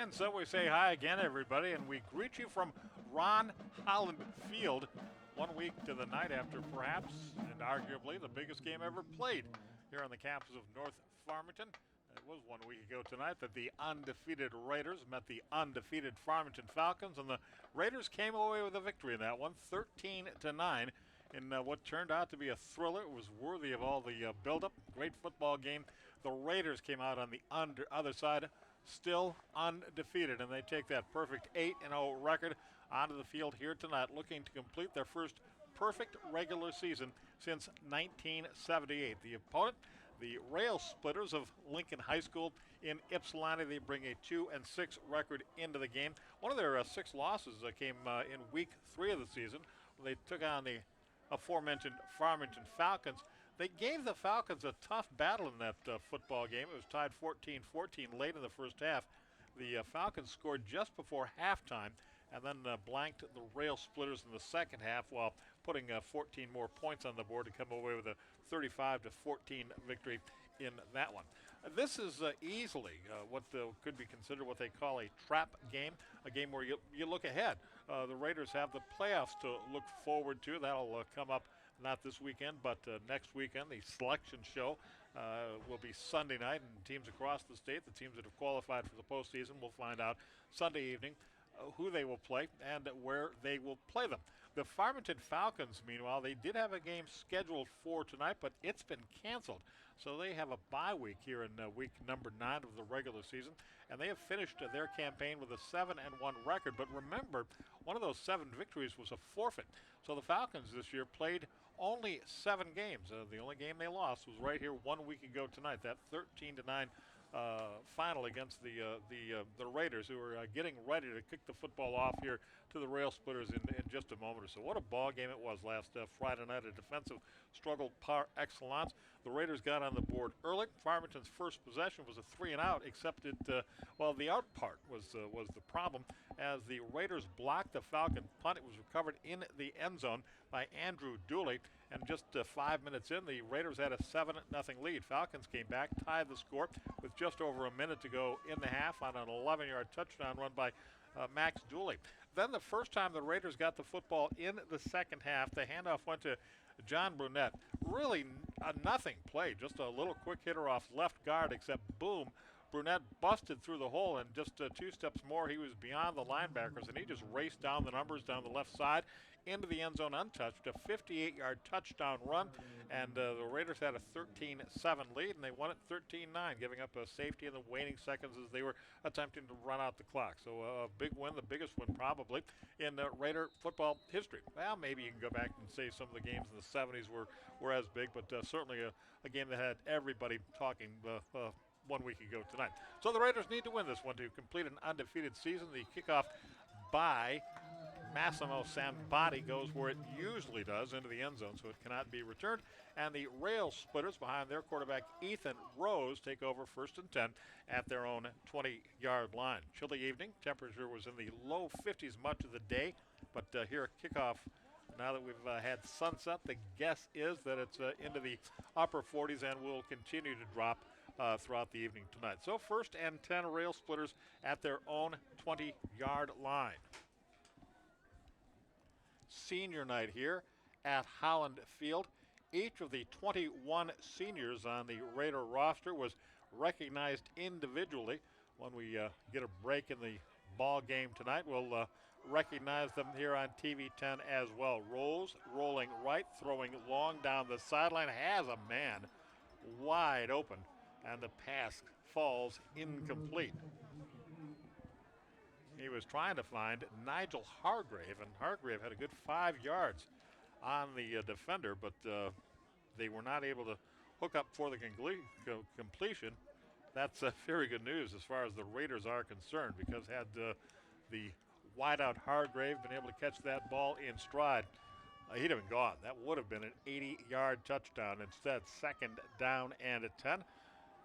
And so we say hi again, everybody, and we greet you from Ron Holland Field 1 week to the night after perhaps and arguably the biggest game ever played here on the campus of North Farmington. It was 1 week ago tonight that the undefeated Raiders met the undefeated Farmington Falcons, and the Raiders came away with a victory in that one, 13-9. In what turned out to be a thriller. It was worthy of all the buildup. Great football game. The Raiders came out on the other side, still undefeated, and they take that perfect 8-0 record onto the field here tonight, looking to complete their first perfect regular season since 1978. The opponent, the Rail Splitters of Lincoln High School in Ypsilanti. They bring a 2-6 record into the game. One of their 6 losses came in week 3 of the season. They took on the aforementioned Farmington Falcons. They gave the Falcons a tough battle in that football game. It was tied 14-14 late in the first half. The Falcons scored just before halftime and then blanked the Rail Splitters in the second half while putting 14 more points on the board to come away with a 35-14 victory in that one. This is easily what could be considered what they call a trap game, a game where you look ahead. The Raiders have the playoffs to look forward to. That'll come up not this weekend, but next weekend. The selection show will be Sunday night, and teams across the state, the teams that have qualified for the postseason, will find out Sunday evening who they will play and where they will play them. The Farmington Falcons, meanwhile, they did have a game scheduled for tonight, but it's been canceled. So they have a bye week here in week number 9 of the regular season, and they have finished their campaign with a 7-1 record. But remember, one of those 7 victories was a forfeit. So the Falcons this year played only 7 games. The only game they lost was right here 1 week ago tonight, that 13-9 final against the Raiders, who are getting ready to kick the football off here to the Rail Splitters in just a moment or so. What a ball game it was last Friday night, a defensive struggle par excellence. The Raiders got on the board early. Farmington's first possession was a 3-and-out, except the out part was the problem, as the Raiders blocked the Falcon punt. It was recovered in the end zone by Andrew Dooley, and just 5 minutes in, the Raiders had a 7-0 lead. Falcons came back, tied the score with just over a minute to go in the half on an 11-yard touchdown run by Max Dooley. Then the first time the Raiders got the football in the second half, the handoff went to John Brunette. Really a nothing play, just a little quick hitter off left guard, except boom, Brunette busted through the hole, and just 2 steps more, he was beyond the linebackers, and he just raced down the numbers down the left side into the end zone untouched, a 58-yard touchdown run, and the Raiders had a 13-7 lead, and they won it 13-9, giving up a safety in the waning seconds as they were attempting to run out the clock. So a big win, the biggest win probably in Raider football history. Well, maybe you can go back and say some of the games in the 70s were as big, but certainly a game that had everybody talking 1 week ago tonight. So the Raiders need to win this one to complete an undefeated season. The kickoff by Massimo Sambati goes where it usually does, into the end zone, so it cannot be returned. And the Rail Splitters, behind their quarterback Ethan Rose, take over 1st and 10 at their own 20-yard line. Chilly evening. Temperature was in the low 50s much of the day, but here at kickoff, now that we've had sunset, the guess is that it's into the upper 40s and will continue to drop throughout the evening tonight. So 1st and 10, Rail Splitters at their own 20-yard line. Senior night here at Holland Field. Each of the 21 seniors on the Raider roster was recognized individually. When we get a break in the ball game tonight, we'll recognize them here on TV 10 as well. Rose rolling right, throwing long down the sideline, has a man wide open, and the pass falls incomplete. He was trying to find Nigel Hargrave, and Hargrave had a good 5 yards on the defender, but they were not able to hook up for the completion. That's very good news as far as the Raiders are concerned, because had the wideout Hargrave been able to catch that ball in stride, he'd have been gone. That would have been an 80-yard touchdown. Instead, 2nd down and 10.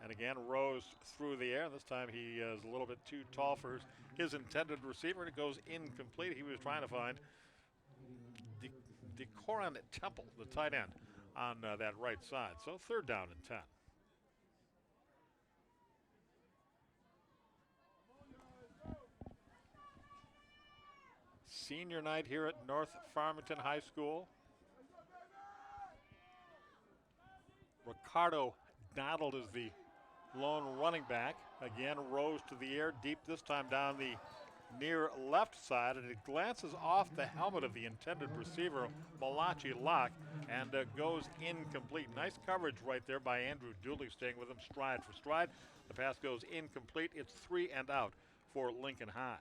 And again, Rose through the air. This time he is a little bit too tall for his intended receiver, and it goes incomplete. He was trying to find Decoran Temple, the tight end, on that right side. So 3rd down and 10. senior night here at North Farmington High School. Ricardo Donald is the lone running back. Again, rose to the air deep, this time down the near left side, and it glances off the helmet of the intended receiver, Malachi Locke, and goes incomplete. Nice coverage right there by Andrew Dooley, staying with him stride for stride. The pass goes incomplete. It's 3 and out for Lincoln High,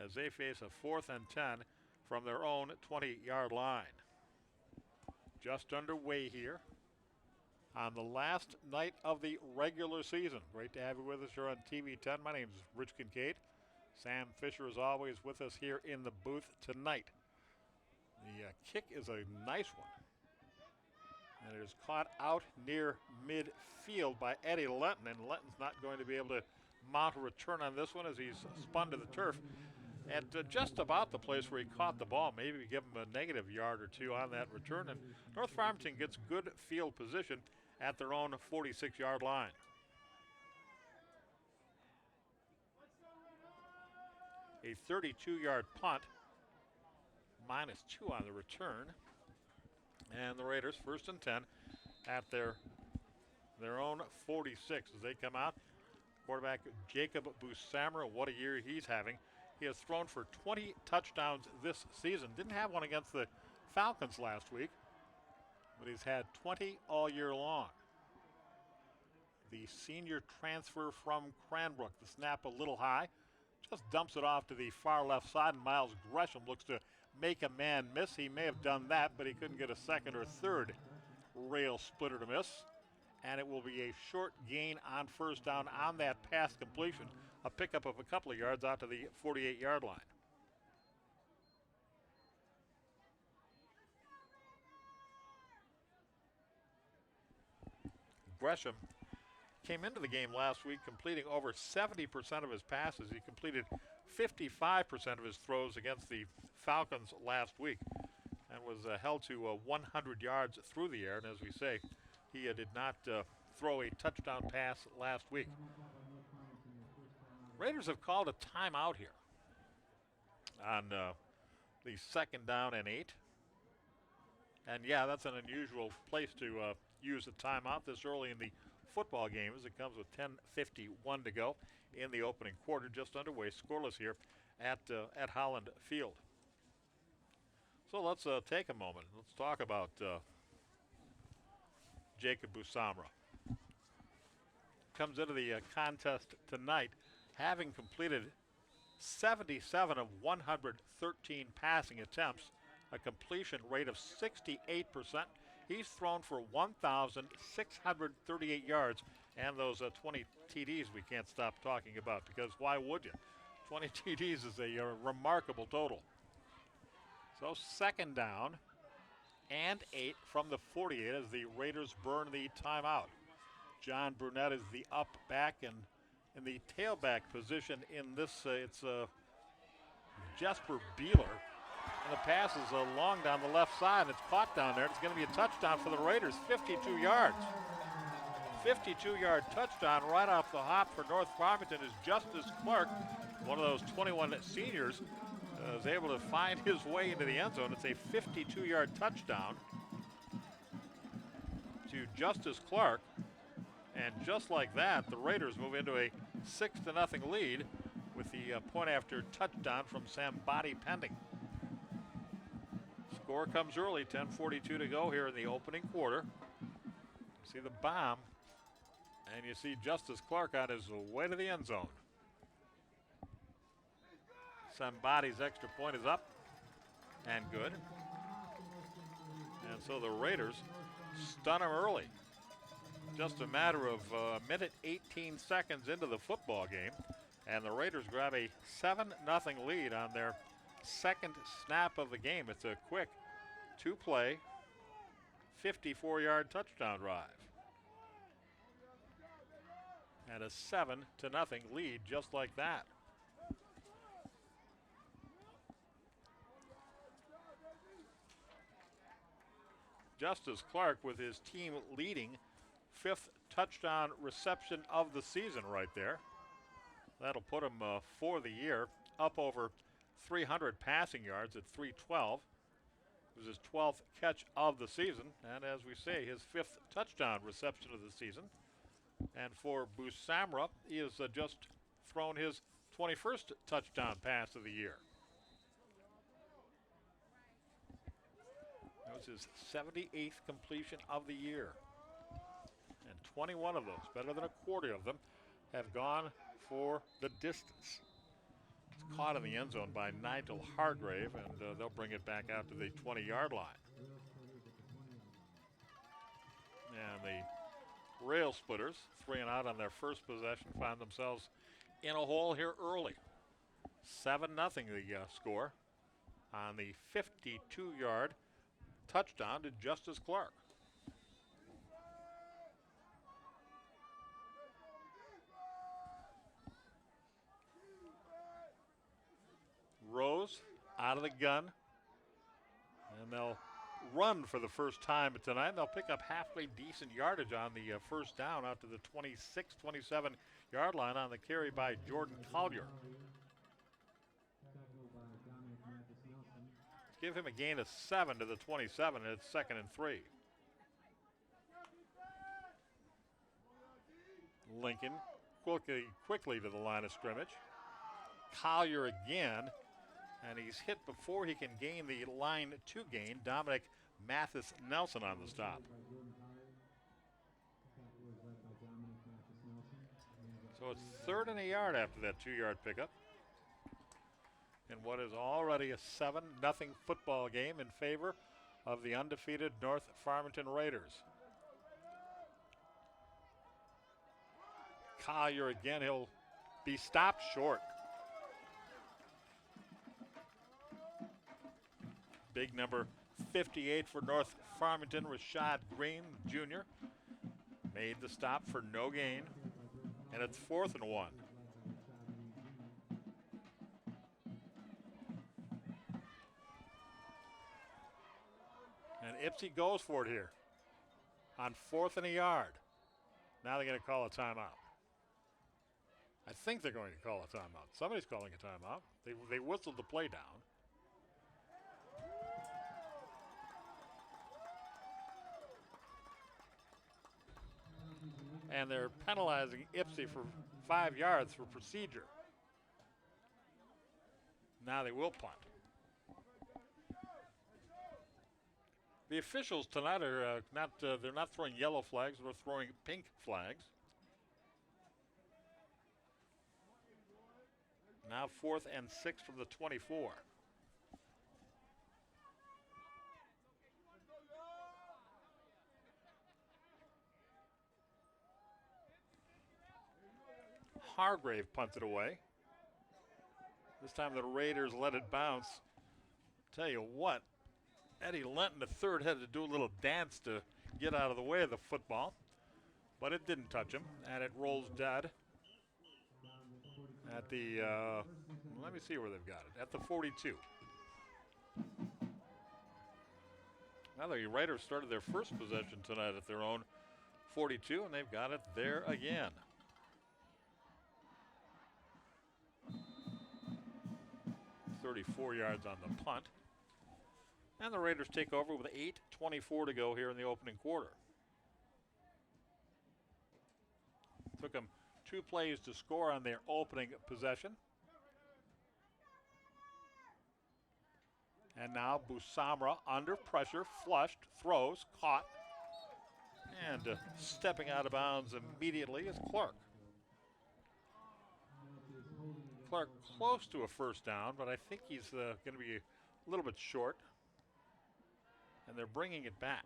as they face a 4th and 10 from their own 20-yard line. Just underway here on the last night of the regular season. Great to have you with us here on TV 10. My name is Rich Kincaid. Sam Fisher is always with us here in the booth tonight. The kick is a nice one, and it is caught out near midfield by Eddie Lenton, and Lenton's not going to be able to mount a return on this one as he's spun to the turf at just about the place where he caught the ball. Maybe give him a negative yard or two on that return, and North Farmington gets good field position at their own 46-yard line. A 32-yard punt, -2 on the return. And the Raiders, 1st and 10 at their own 46 as they come out. Quarterback Jacob Busamra, what a year he's having. He has thrown for 20 touchdowns this season. Didn't have one against the Falcons last week, but he's had 20 all year long. The senior transfer from Cranbrook, the snap a little high, just dumps it off to the far left side, and Miles Gresham looks to make a man miss. He may have done that, but he couldn't get a second or third rail splitter to miss. And it will be a short gain on 1st down on that pass completion, a pickup of a couple of yards out to the 48-yard line. Gresham came into the game last week completing over 70% of his passes. He completed 55% of his throws against the Falcons last week and was held to 100 yards through the air. And as we say, he did not throw a touchdown pass last week. Raiders have called a timeout here on the 2nd down and 8. And yeah, that's an unusual place to use a timeout this early in the football game, as it comes with 10:51 to go in the opening quarter, just underway, scoreless here at Holland Field. So let's take a moment. Let's talk about Jacob Busamra. Comes into the contest tonight having completed 77 of 113 passing attempts, a completion rate of 68%. He's thrown for 1,638 yards, and those 20 TDs we can't stop talking about, because why would you? 20 TDs is a remarkable total. So 2nd down and 8 from the 48 as the Raiders burn the timeout. John Burnett is the up back, and in the tailback position in this, it's Jesper Beeler. And the pass is long down the left side. It's caught down there. It's going to be a touchdown for the Raiders, 52 yards. 52-yard touchdown right off the hop for North Farmington as Justice Clark, one of those 21 seniors, is able to find his way into the end zone. It's a 52-yard touchdown to Justice Clark. And just like that, the Raiders move into a 6-0 lead with the point after touchdown from Sambati pending. Score comes early, 10:42 to go here in the opening quarter. You see the bomb, and you see Justice Clark on his way to the end zone. Sambati's extra point is up and good. And so the Raiders stun him early. Just a matter of a minute 18 seconds into the football game, and the Raiders grab a 7-0 lead on their second snap of the game. It's a quick 2-play, 54-yard touchdown drive. And a 7-0 lead just like that. Justice Clark with his team leading 5th touchdown reception of the season right there. That'll put him for the year up over 300 passing yards at 312. It was his 12th catch of the season, and as we say, his 5th touchdown reception of the season. And for Busamra, he has just thrown his 21st touchdown pass of the year. That was his 78th completion of the year. And 21 of those, better than a quarter of them, have gone for the distance. It's caught in the end zone by Nigel Hargrave, and they'll bring it back out to the 20-yard line. And the Rail Splitters, 3 and out on their first possession, find themselves in a hole here early. 7-0 the score on the 52-yard touchdown to Justice Clark. Rose out of the gun, and they'll run for the first time tonight. They'll pick up halfway decent yardage on the first down out to the 26, 27-yard line on the carry by Jordan Collier. Give him a gain of 7 to the 27, and it's 2nd and 3. Lincoln quickly to the line of scrimmage. Collier again, and he's hit before he can gain the line to gain. Dominic Mathis Nelson on the stop. So it's 3rd and a yard after that 2-yard pickup. In what is already a 7-0 football game in favor of the undefeated North Farmington Raiders. Collier again, he'll be stopped short. Big number 58 for North Farmington, Rashad Green Jr. made the stop for no gain, and it's 4th and 1. And Ypsi goes for it here on 4th and a yard. Now they're going to call a timeout. I think they're going to call a timeout. Somebody's calling a timeout. They whistled the play down. And they're penalizing Ypsi for 5 yards for procedure. Now they will punt. The officials tonight are they're not throwing yellow flags, they're throwing pink flags. Now 4th and 6 from the 24. Hargrave punted away. This time the Raiders let it bounce. Tell you what, Eddie Lenton III had to do a little dance to get out of the way of the football, but it didn't touch him, and it rolls dead at the, let me see where they've got it, at the 42. Now the Raiders started their first possession tonight at their own 42, and they've got it there again. .34 yards on the punt. And the Raiders take over with 8:24 to go here in the opening quarter. Took them 2 plays to score on their opening possession. And now Busamra under pressure, flushed, throws, caught, and stepping out of bounds immediately is Clark. Clark close to a first down, but I think he's going to be a little bit short. And they're bringing it back.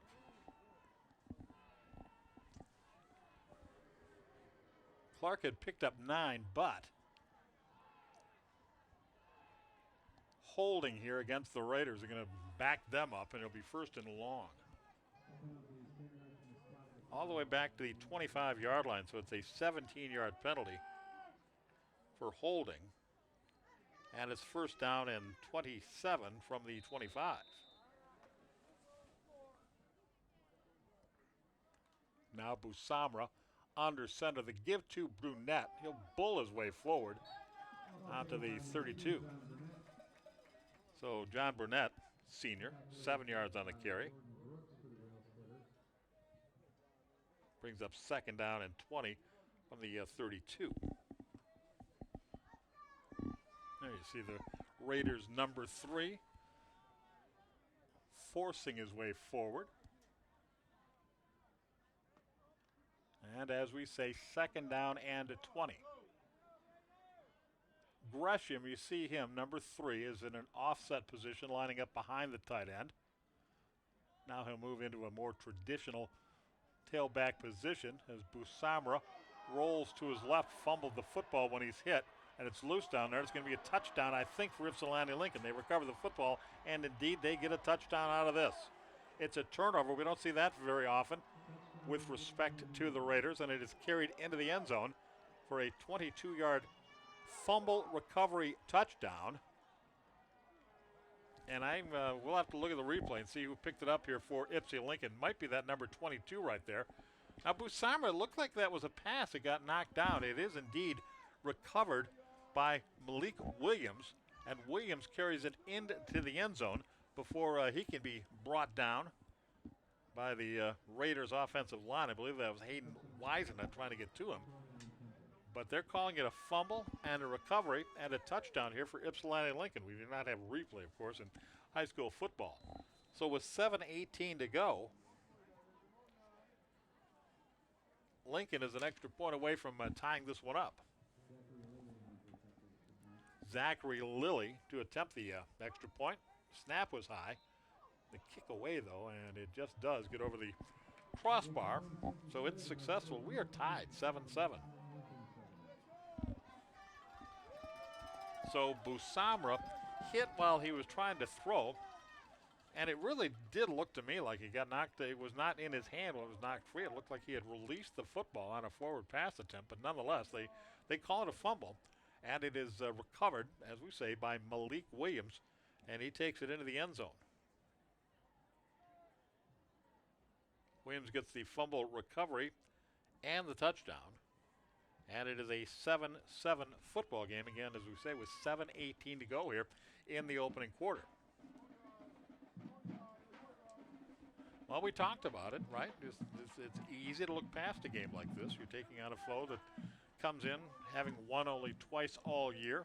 Clark had picked up 9, but holding here against the Raiders are going to back them up, and it'll be 1st and long. All the way back to the 25-yard line, so it's a 17-yard penalty for holding. And it's 1st down and 27 from the 25. Now Busamra under center. The give to Brunette. He'll bull his way forward out to the 32. So John Burnett, senior, 7 yards on the carry. Brings up second down and 20 from the 32. There you see the Raiders' number 3 forcing his way forward. And as we say, second down and 20. Gresham, you see him, number 3, is in an offset position, lining up behind the tight end. Now he'll move into a more traditional tailback position as Busamra rolls to his left, fumbled the football when he's hit, and it's loose down there. It's going to be a touchdown, I think, for Ypsilanti Lincoln. They recover the football, and indeed they get a touchdown out of this. It's a turnover. We don't see that very often with respect to the Raiders, and it is carried into the end zone for a 22-yard fumble recovery touchdown. And we'll have to look at the replay and see who picked it up here for Ypsi Lincoln. Might be that number 22 right there. Now, Busamra, looked like that was a pass. It got knocked down. It is indeed recovered by Malik Williams, and Williams carries it into the end zone before he can be brought down by the Raiders offensive line. I believe that was Hayden Wiseman trying to get to him. But they're calling it a fumble and a recovery and a touchdown here for Ypsilanti Lincoln. We do not have a replay, of course, in high school football. So with 7:18 to go, Lincoln is an extra point away from tying this one up. Zachary Lilly to attempt the extra point. Snap was high. The kick away, though, and it just does get over the crossbar. So it's successful. We are tied 7-7. So Busamra hit while he was trying to throw, and it really did look to me like he got knocked. It was not in his hand when it was knocked free. It looked like he had released the football on a forward pass attempt, but nonetheless, they call it a fumble, and it is recovered, as we say, by Malik Williams, and he takes it into the end zone. Williams gets the fumble recovery and the touchdown. And it is a 7-7 football game, again, as we say, with 7:18 to go here in the opening quarter. Well, we talked about it, right? It's easy to look past a game like this. You're taking on a foe that comes in having won only twice all year.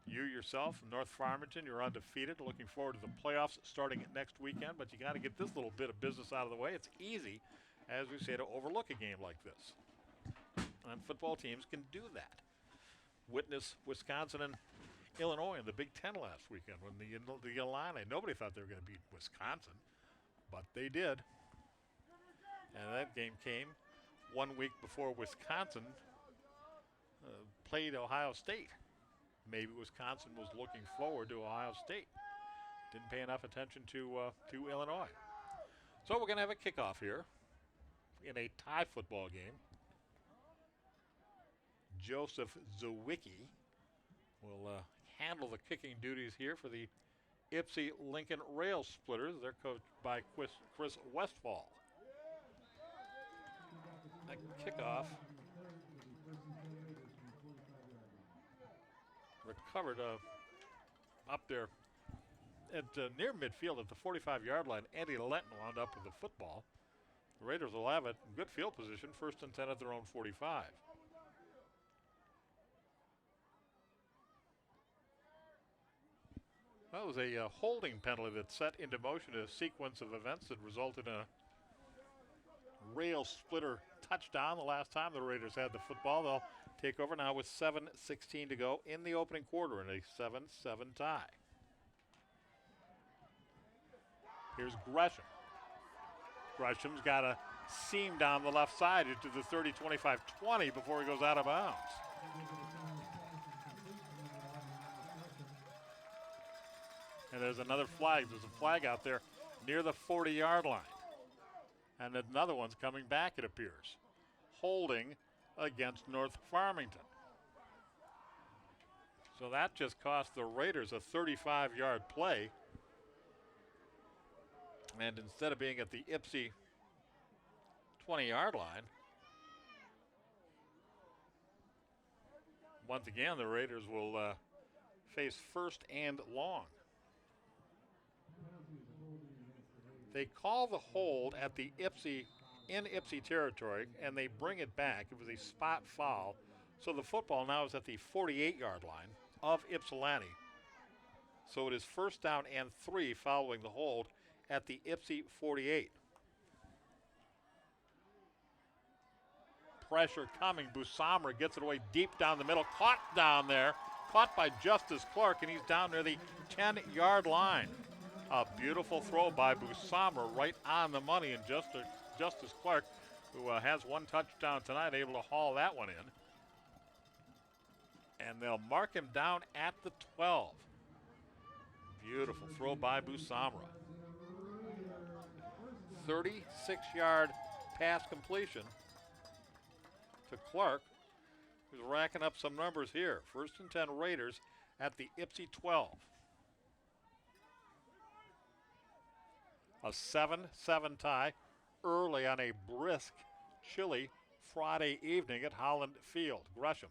You yourself, North Farmington, you're undefeated, looking forward to the playoffs starting next weekend, but you got to get this little bit of business out of the way. It's easy, as we say, to overlook a game like this. And football teams can do that. Witness Wisconsin and Illinois in the Big Ten last weekend when the Illini, nobody thought they were going to beat Wisconsin, but they did. And that game came 1 week before Wisconsin played Ohio State. Maybe Wisconsin was looking forward to Ohio State. Didn't pay enough attention to Illinois. So we're going to have a kickoff here in a tie football game. Joseph Zawicki will handle the kicking duties here for the Ypsi Lincoln Rail Splitters. They're coached by Chris Westfall. A kickoff recovered up there at near midfield at the 45-yard line. Eddie Lenton wound up with the football. The Raiders will have it in good field position, 1st and 10 at their own 45. That was a holding penalty that set into motion a sequence of events that resulted in a rail splitter touchdown the last time the Raiders had the football. They'll take over now with 7:16 to go in the opening quarter in a 7-7 tie. Here's Gresham. Gresham's got a seam down the left side into the 30, 25, 20 before he goes out of bounds. And there's another flag. There's a flag out there near the 40-yard line. And another one's coming back, it appears. Holding against North Farmington. So that just cost the Raiders a 35-yard play. And instead of being at the Ypsi 20-yard line, once again the Raiders will face 1st and long. They call the hold at the Ypsi territory, and they bring it back. It was a spot foul. So the football now is at the 48-yard line of Ypsilanti. So it is first down and 3 following the hold at the Ypsi 48. Pressure coming. Busamra gets it away deep down the middle. Caught down there. Caught by Justice Clark, and he's down near the 10-yard line. A beautiful throw by Busamra right on the money, and Justice Clark, who has one touchdown tonight, able to haul that one in. And they'll mark him down at the 12. Beautiful throw by Busamra. 36-yard pass completion to Clark, who's racking up some numbers here. First and 10 Raiders at the Ypsi 12. A 7-7 tie early on a brisk, chilly Friday evening at Holland Field. Gresham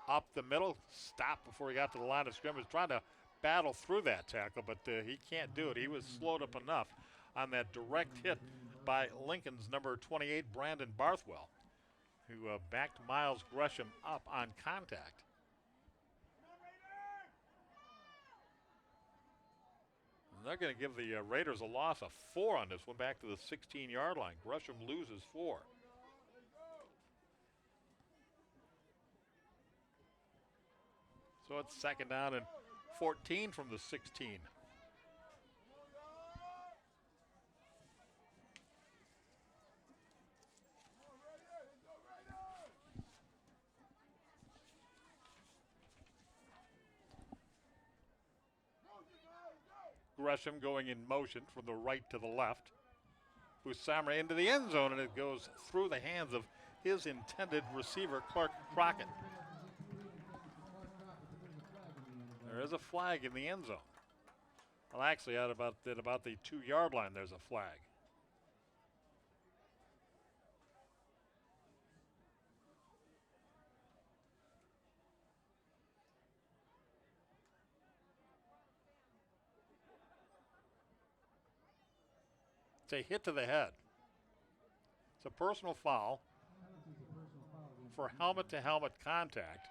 up the middle, stopped before he got to the line of scrimmage, trying to battle through that tackle, but he can't do it. He was slowed up enough on that direct hit by Lincoln's number 28, Brandon Barthwell, who backed Miles Gresham up on contact. And they're going to give the Raiders a loss of 4 on this one, back to the 16-yard line. Gresham loses 4. So it's second down and 14 from the 16. Gresham going in motion from the right to the left. Busamra into the end zone, and it goes through the hands of his intended receiver, Clark Crockett. There is a flag in the end zone. Well, actually, at about the 2-yard line, there's a flag. It's a hit to the head. It's a personal foul for helmet-to-helmet contact.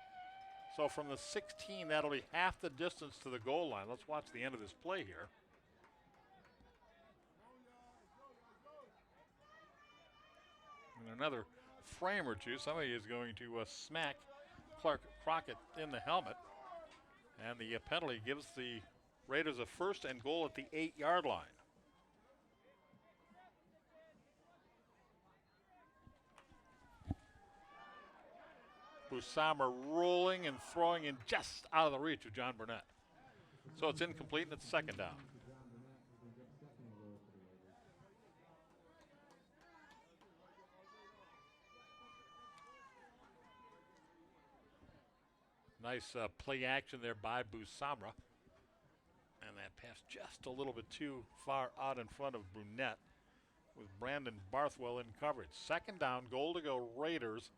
So from the 16, that'll be half the distance to the goal line. Let's watch the end of this play here. And another frame or two. Somebody is going to smack Clark Crockett in the helmet. And the penalty gives the Raiders a first and goal at the 8-yard line. Busamra rolling and throwing in just out of the reach of John Burnett. So it's incomplete, and it's second down. Nice play action there by Busamra. And that pass just a little bit too far out in front of Burnett with Brandon Barthwell in coverage. Second down, goal to go Raiders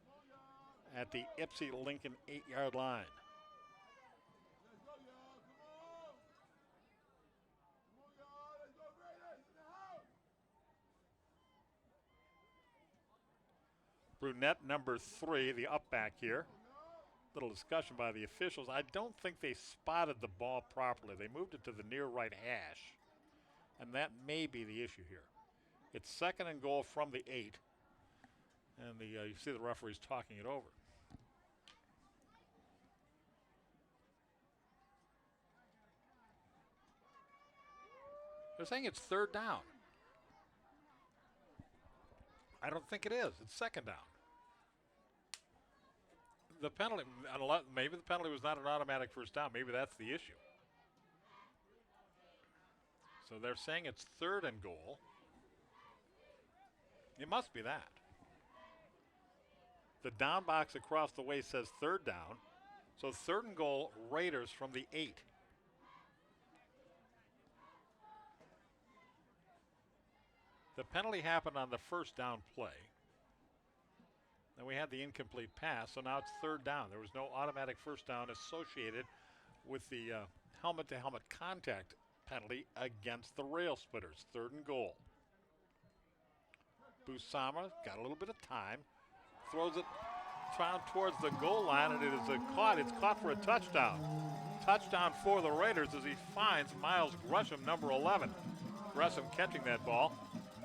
at the Ypsi Lincoln 8-yard line. Brunette, number 3, the up back here. Little discussion by the officials. I don't think they spotted the ball properly. They moved it to the near right hash, and that may be the issue here. It's second and goal from the 8, and you see the referee's talking it over. They're saying it's third down. I don't think it is. It's second down. The penalty, maybe the penalty was not an automatic first down. Maybe that's the issue. So they're saying it's third and goal. It must be that. The down box across the way says third down. So third and goal, Raiders from the 8. The penalty happened on the first down play. Then we had the incomplete pass, so now it's third down. There was no automatic first down associated with the helmet-to-helmet contact penalty against the Rail Splitters. Third and goal. Busama got a little bit of time. Throws it found towards the goal line, and it is caught. It's caught for a touchdown. Touchdown for the Raiders as he finds Miles Gresham, number 11. Gresham catching that ball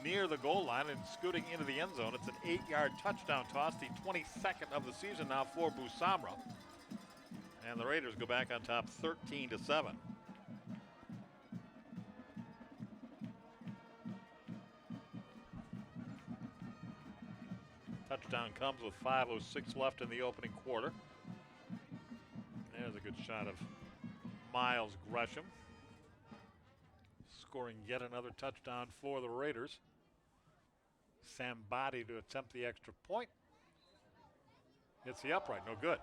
near the goal line and scooting into the end zone. It's an 8-yard touchdown toss, the 22nd of the season now for Busama. And the Raiders go back on top 13-7. Touchdown comes with 5:06 left in the opening quarter. There's a good shot of Miles Gresham, scoring yet another touchdown for the Raiders. Sambati to attempt the extra point. Hits the upright, no good.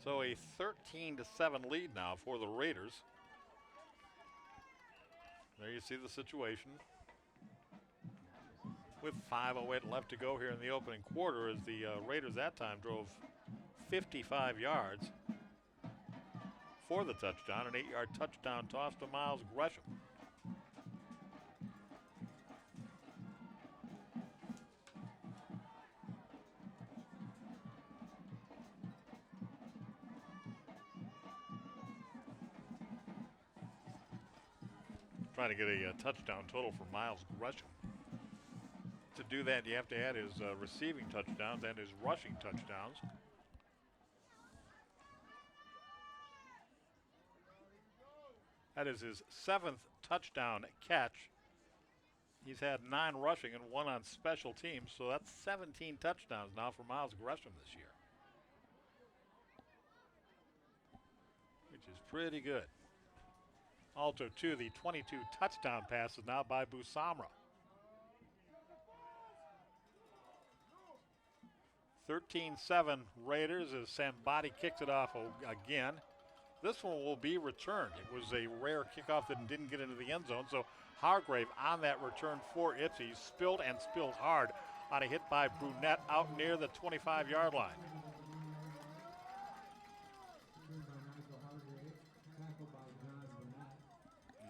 So a 13-7 lead now for the Raiders. There you see the situation. With 5:08 left to go here in the opening quarter, as the Raiders that time drove 55 yards for the touchdown, an 8-yard touchdown toss to Miles Gresham. Trying to get a touchdown total for Miles Gresham. To do that, you have to add his receiving touchdowns and his rushing touchdowns. That is his 7th touchdown catch. He's had 9 rushing and 1 on special teams, so that's 17 touchdowns now for Miles Gresham this year, which is pretty good. Also, too, the 22 touchdown passes now by Busama. 13-7 Raiders as Sambati kicks it off again. This one will be returned. It was a rare kickoff that didn't get into the end zone, so Hargrave on that return for Ipsy spilled and spilled hard on a hit by Brunette out near the 25-yard line.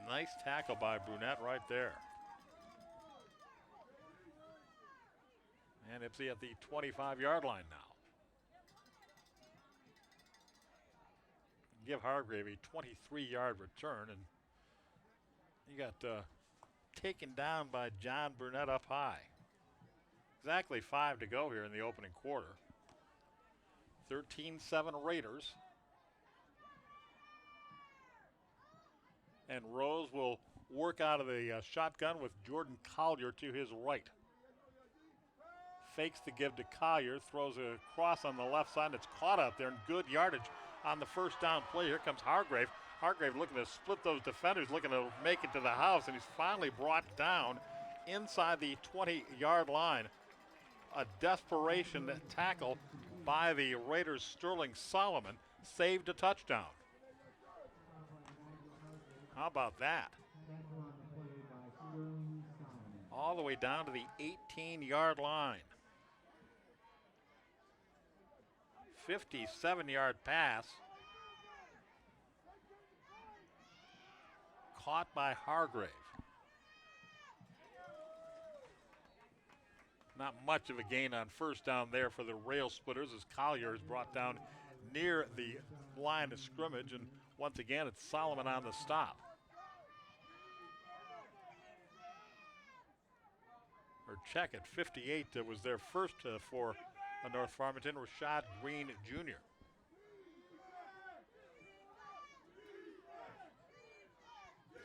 Nice tackle by Brunette right there. And Ipsy at the 25-yard line now. Give Hargrave a 23-yard return, and he got taken down by John Burnett up high. Exactly 5 to go here in the opening quarter. 13-7 Raiders. And Rose will work out of the shotgun with Jordan Collier to his right. Fakes the give to Collier, throws a cross on the left side. It's caught out there, and good yardage on the first down play. Here comes Hargrave. Hargrave looking to split those defenders, looking to make it to the house, and he's finally brought down inside the 20-yard line. A desperation tackle by the Raiders' Sterling Solomon saved a touchdown. How about that? All the way down to the 18-yard line. 57-yard pass. Caught by Hargrave. Not much of a gain on first down there for the Rail Splitters as Collier is brought down near the line of scrimmage, and once again it's Solomon on the stop. Or check at 58 was their first for North Farmington, Rashad Green Jr.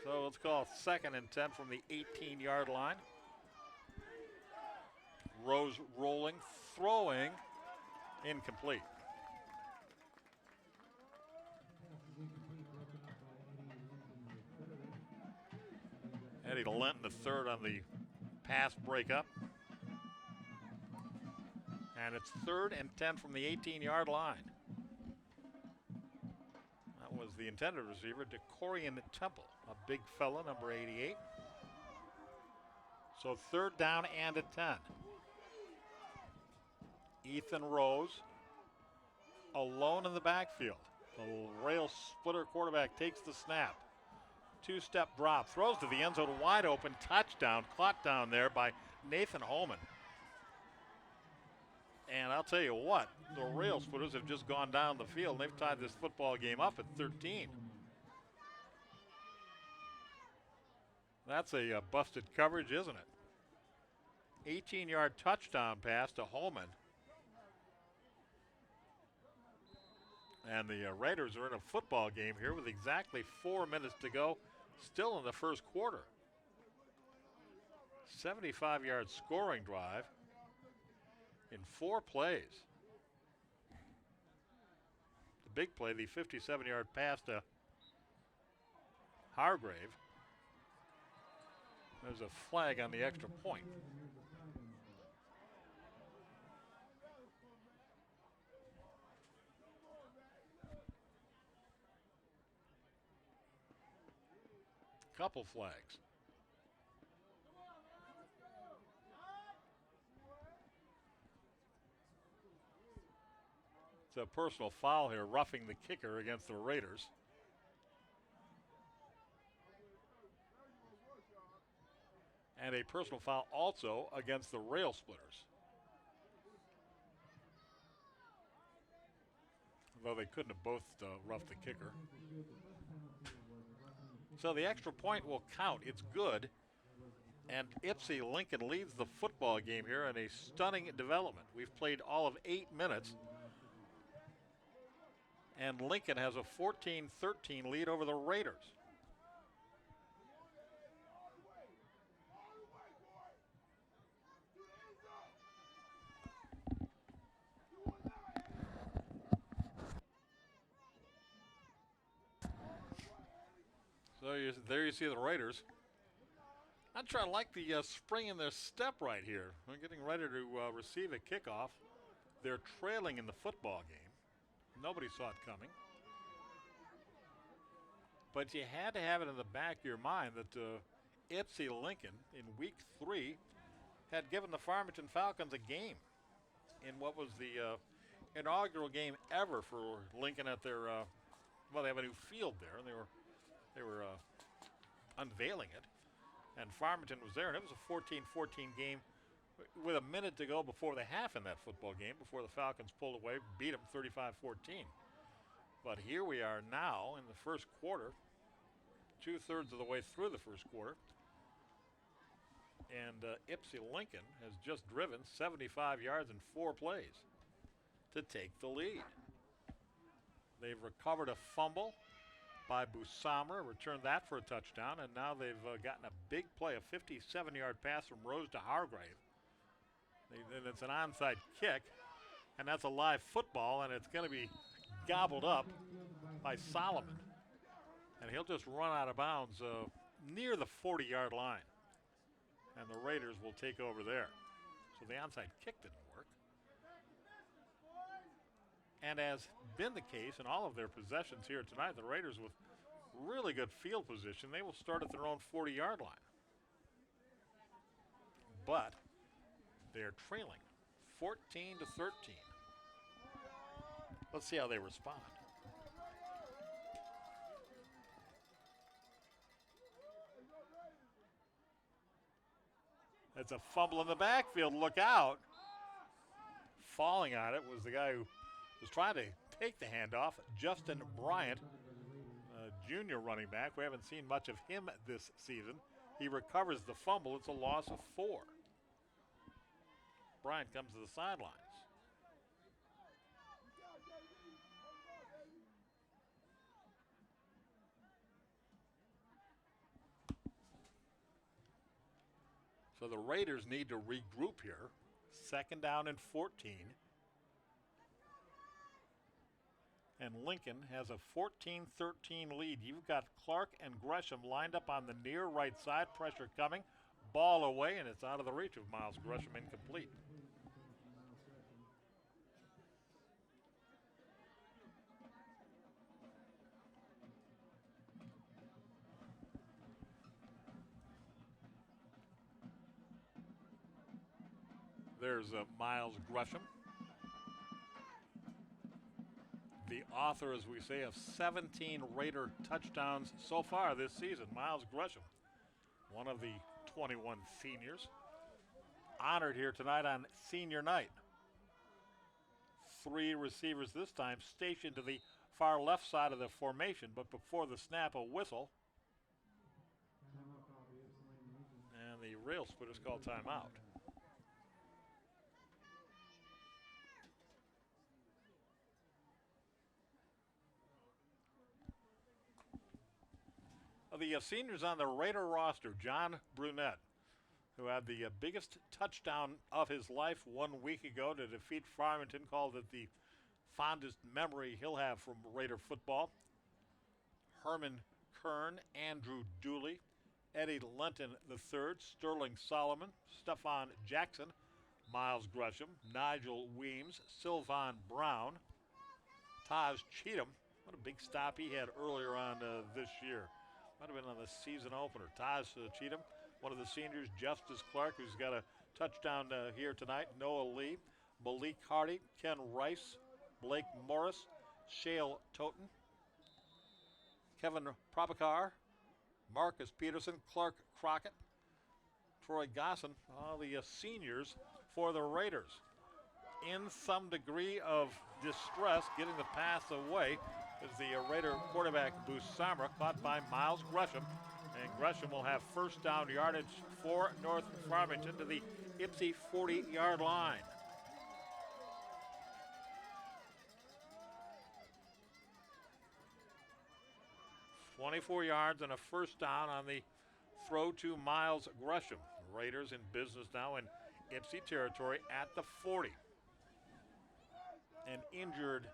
So let's call it 2nd and 10 from the 18-yard line. Rose rolling, throwing, incomplete. Eddie Lenton the third on the pass breakup. And it's 3rd and 10 from the 18-yard line. That was the intended receiver, DeCorian Temple, a big fella, number 88. So 3rd down and a 10. Ethan Rose alone in the backfield. The Rail Splitter quarterback takes the snap. Two-step drop, throws to the end zone, wide open, touchdown, caught down there by Nathan Holman. And I'll tell you what, the Rail Splitters have just gone down the field, and they've tied this football game up at 13. That's a busted coverage, isn't it? 18-yard touchdown pass to Holman. And the Raiders are in a football game here with exactly 4 minutes to go, still in the first quarter. 75-yard scoring drive in 4 plays. The big play, the 57-yard pass to Hargrave. There's a flag on the extra point. Couple flags. It's a personal foul here, roughing the kicker against the Raiders. And a personal foul also against the Rail Splitters. Though they couldn't have both roughed the kicker. So the extra point will count. It's good. And Ypsi Lincoln leads the football game here in a stunning development. We've played all of 8 minutes. And Lincoln has a 14-13 lead over the Raiders. So there you see the Raiders. I'm trying to like the spring in their step right here. They're getting ready to receive a kickoff. They're trailing in the football game. Nobody saw it coming. But you had to have it in the back of your mind that Ypsi Lincoln in week 3 had given the Farmington Falcons a game in what was the inaugural game ever for Lincoln at their, well, they have a new field there, and they were unveiling it. And Farmington was there, and it was a 14-14 game with a minute to go before the half in that football game, before the Falcons pulled away, beat them 35-14. But here we are now in the first quarter, 2/3 of the way through the first quarter. And Ypsi Lincoln has just driven 75 yards in 4 plays to take the lead. They've recovered a fumble by Busamra, returned that for a touchdown, and now they've gotten a big play, a 57-yard pass from Rose to Hargrave. And it's an onside kick, and that's a live football, and it's going to be gobbled up by Solomon. And he'll just run out of bounds near the 40-yard line. And the Raiders will take over there. So the onside kick didn't work. And as been the case in all of their possessions here tonight, the Raiders with really good field position, they will start at their own 40-yard line. But they're trailing 14-13. Let's see how they respond. It's a fumble in the backfield. Look out. Falling on it was the guy who was trying to take the handoff, Justin Bryant, junior running back. We haven't seen much of him this season. He recovers the fumble. It's a loss of 4. Bryant comes to the sidelines. So the Raiders need to regroup here. 2nd down and 14. And Lincoln has a 14-13 lead. You've got Clark and Gresham lined up on the near right side. Pressure coming. Ball away, and it's out of the reach of Miles Gresham, incomplete. There's Miles Gresham. the author, as we say, of 17 Raider touchdowns so far this season, Miles Gresham, one of the 21 seniors, honored here tonight on senior night. 3 receivers this time stationed to the far left side of the formation, but before the snap, a whistle. And the rail splitters call timeout. The seniors on the Raider roster, John Brunette, who had the biggest touchdown of his life 1 week ago to defeat Farmington, called it the fondest memory he'll have from Raider football. Herman Kern, Andrew Dooley, Eddie Lenton III, Sterling Solomon, Stephon Jackson, Miles Gresham, Nigel Weems, Sylvan Brown, Taj Cheatham. What a big stop he had earlier on this year. Might have been on the season opener. Taj Cheatham, one of the seniors, Justice Clark, who's got a touchdown here tonight, Noah Lee, Malik Hardy, Ken Rice, Blake Morris, Shale Toten, Kevin Prabhakar, Marcus Peterson, Clark Crockett, Troy Gosson, all the seniors for the Raiders. In some degree of distress, getting the pass away is the Raider quarterback, Busamra, caught by Miles Gresham. And Gresham will have first down yardage for North Farmington to the Ypsi 40-yard line. "24 yards and a first down on the throw to Miles Gresham. Raiders in business now in Ypsi territory at the 40. An injured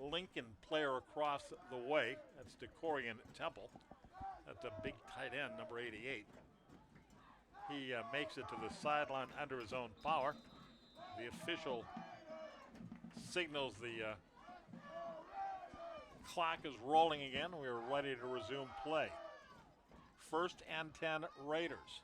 Lincoln player across the way. That's DeCorian Temple. That's a big tight end, number 88. He makes it to the sideline under his own power. The official signals the clock is rolling again. We are ready to resume play. 1st and 10 Raiders.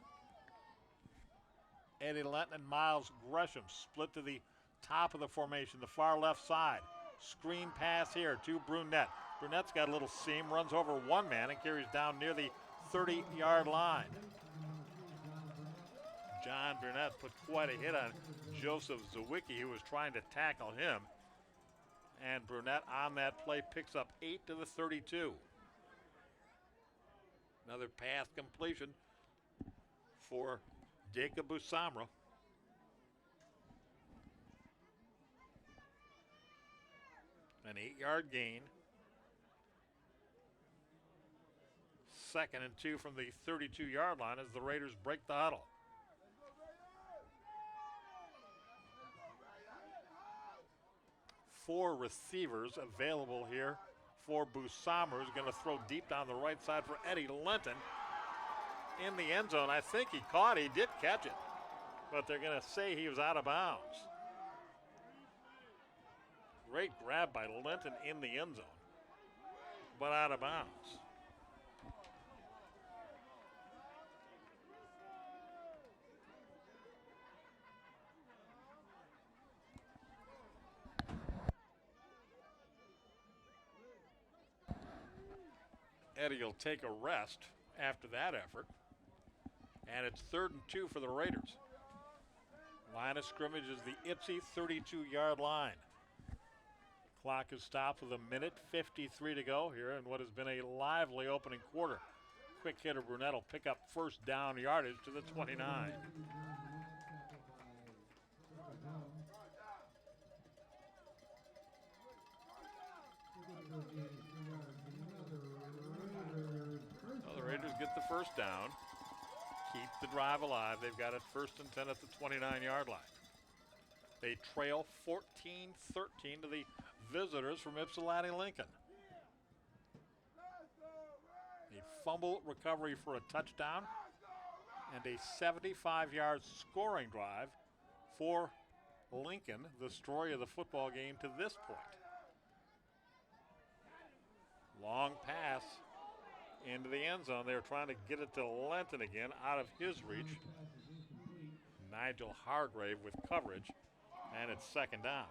Eddie Lenton and Miles Gresham split to the top of the formation, the far left side. Screen pass here to Brunette. Brunette's got a little seam, runs over one man and carries down near the 30-yard line. John Brunette put quite a hit on Joseph Zawicki, who was trying to tackle him. And Brunette on that play picks up 8 to the 32. Another pass completion for Jacob Busamra. An 8-yard gain. 2nd and 2 from the 32-yard line as the Raiders break the huddle. Four receivers available here for Busamra, who's going to throw deep down the right side for Eddie Lenton. In the end zone, I think he caught, he did catch it, but they're going to say he was out of bounds. Great grab by Lenton in the end zone, but out of bounds. Eddie will take a rest after that effort, and it's 3rd and 2 for the Raiders. Line of scrimmage is the Ypsi 32-yard line. Clock is stopped with 1:53 to go here in what has been a lively opening quarter. Quick hitter Brunette will pick up first down yardage to the 29. So the Raiders get the first down, keep the drive alive. They've got it 1st and 10 at the 29-yard line. They trail 14-13 to the visitors from Ypsilanti Lincoln. A fumble recovery for a touchdown and a 75-yard scoring drive for Lincoln, the story of the football game to this point. Long pass into the end zone. They're trying to get it to Lenton again, out of his reach. Nigel Hargrave with coverage, and it's 2nd down.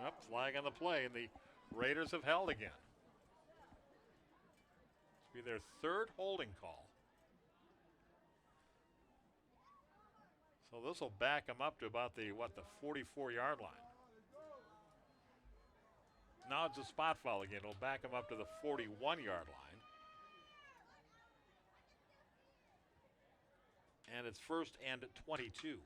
Yep, flag on the play, and the Raiders have held again. This will be their third holding call. So this will back them up to about the 44-yard line. Now it's a spot foul again. It'll back them up to the 41-yard line. And it's first and 22.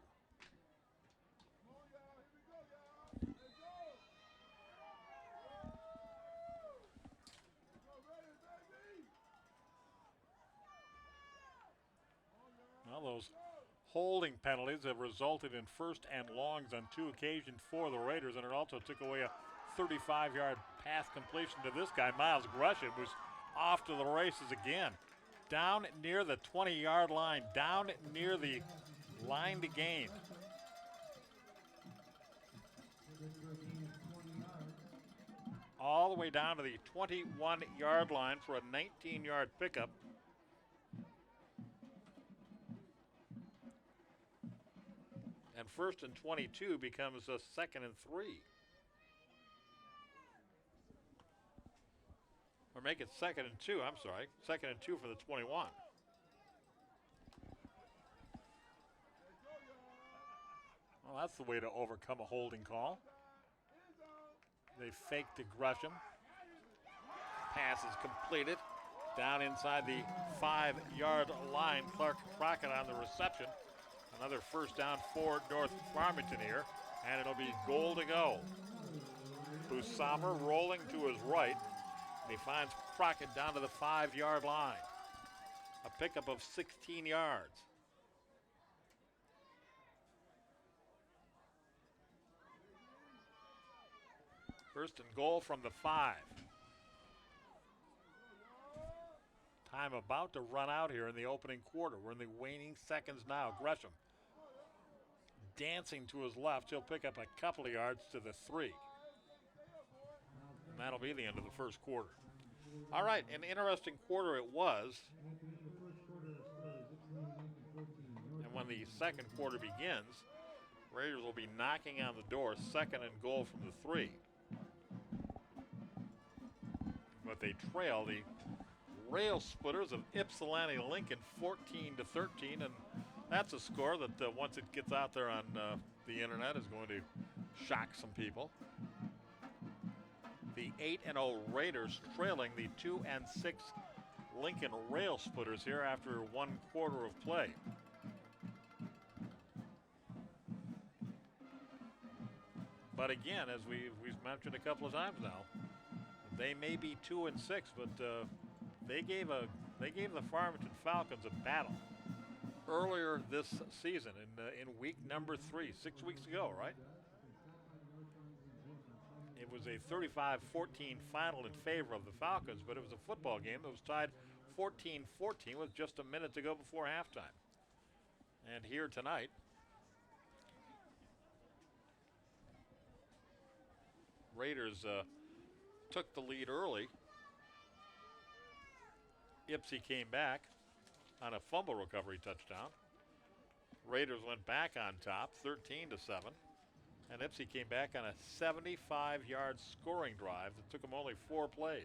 Now those holding penalties have resulted in first and longs on 2 occasions for the Raiders, and it also took away a 35-yard pass completion to this guy, Miles Gresham, who's off to the races again. Down near the 20-yard line, down near the line to gain. All the way down to the 21-yard line for a 19-yard pickup. And first and 22 becomes a second and 3. Or make it second and 2, I'm sorry. Second and 2 for the 21. Well, that's the way to overcome a holding call. They fake to Gresham. Pass is completed. Down inside the 5-yard line. Clark Crockett on the reception. Another first down for North Farmington here. And it'll be goal to go. Bussamer rolling to his right. And he finds Crockett down to the 5-yard line. A pickup of 16 yards. First and goal from the 5. Time about to run out here in the opening quarter. We're in the waning seconds now. Gresham dancing to his left. He'll pick up a couple of yards to the 3. And that'll be the end of the first quarter. All right, an interesting quarter it was. And when the second quarter begins, Raiders will be knocking on the door. Second and goal from the 3. But they trail the Rail Splitters of Ypsilanti Lincoln 14-13, and that's a score that once it gets out there on the internet is going to shock some people. The 8-0 Raiders trailing the 2-6 Lincoln Rail Splitters here after one quarter of play. But again, as we've mentioned a couple of times now, they may be 2-6, but they gave the Farmington Falcons a battle earlier this season in week number 3, 6 weeks ago, right? It was a 35-14 final in favor of the Falcons, but it was a football game that was tied 14-14 with just a minute to go before halftime. And here tonight, Raiders took the lead early. Ypsi came back on a fumble recovery touchdown. Raiders went back on top, 13-7. And Ypsi came back on a 75-yard scoring drive that took them only 4 plays.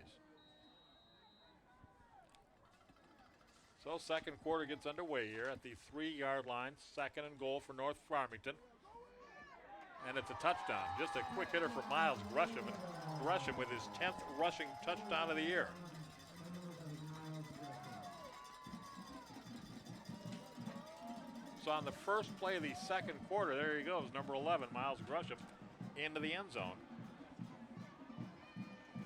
So second quarter gets underway here at the 3-yard line. Second and goal for North Farmington. And it's a touchdown. Just a quick hitter for Miles Gresham. And Gresham with his 10th rushing touchdown of the year. So on the first play of the second quarter, there he goes, number 11, Miles Gresham, into the end zone.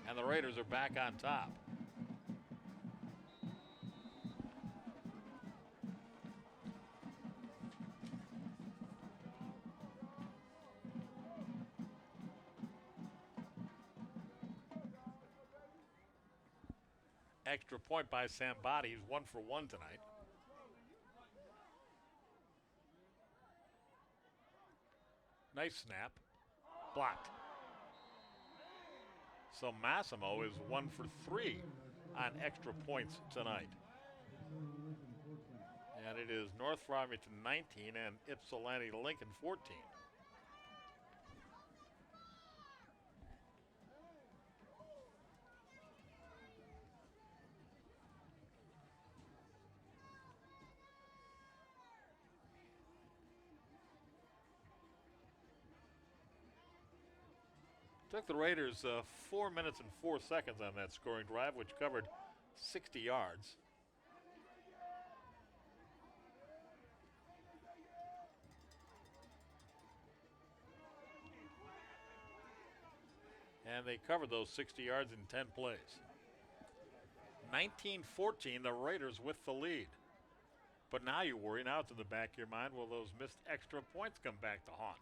And the Raiders are back on top. Extra point by Sambati. He's 1 for 1 tonight. Nice snap. Blocked. So Massimo is 1 for 3 on extra points tonight. And it is North Farmington 19 and Ypsilanti Lincoln 14. Took the Raiders 4 minutes and 4 seconds on that scoring drive, which covered 60 yards. And they covered those 60 yards in 10 plays. 19-14, the Raiders with the lead. But now you worry, now it's in the back of your mind, will those missed extra points come back to haunt?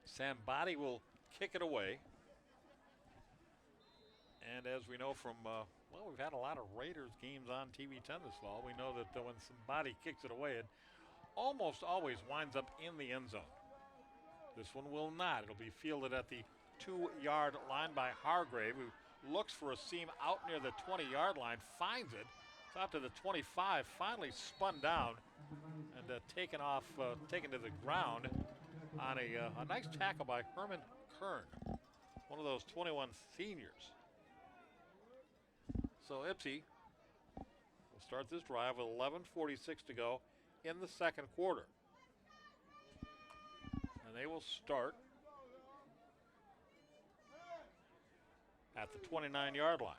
Sambati will kick it away. And as we know from, well, we've had a lot of Raiders games on TV 10 this fall. We know that when Sambati kicks it away, it almost always winds up in the end zone. This one will not. It'll be fielded at the 2-yard line by Hargrave, who looks for a seam out near the 20-yard line, finds it. It's out to the 25, finally spun down and taken to the ground on a nice tackle by Herman Kern, one of those 21 seniors. So Ypsi will start this drive with 11:46 to go in the second quarter. And they will start at the 29-yard line.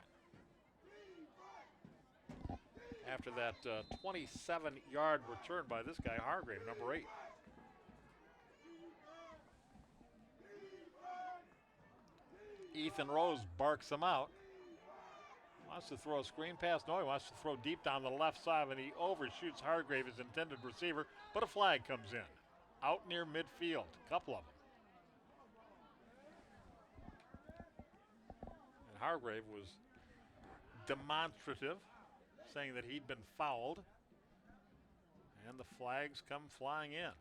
After that 27-yard return by this guy, Hargrave, number 8. Ethan Rose barks him out. Wants to throw a screen pass. No, he wants to throw deep down the left side, and he overshoots Hargrave, his intended receiver, but a flag comes in. Out near midfield, a couple of them. And Hargrave was demonstrative, saying that he'd been fouled, and the flags come flying in.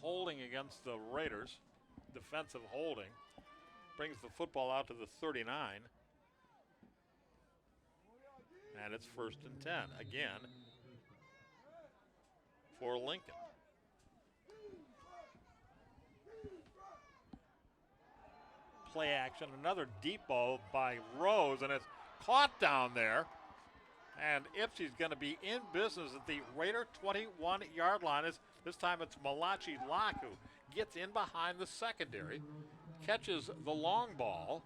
Holding against the Raiders, defensive holding, brings the football out to the 39, and it's 1st and 10 again for Lincoln. Play action, another deep ball by Rose, and it's caught down there. And Ypsi's going to be in business at the Raider 21-yard line. This time it's Malachi Locke who gets in behind the secondary, catches the long ball.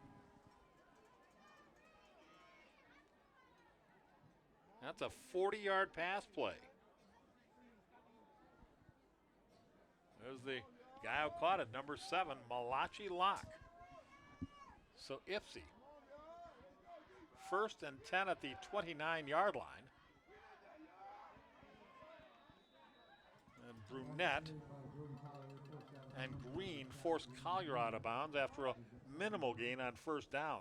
That's a 40-yard pass play. There's the guy who caught it, number 7, Malachi Locke. So Ypsi, 1st and 10 at the 29-yard line. And Brunette and Green force Collier out of bounds after a minimal gain on 1st down.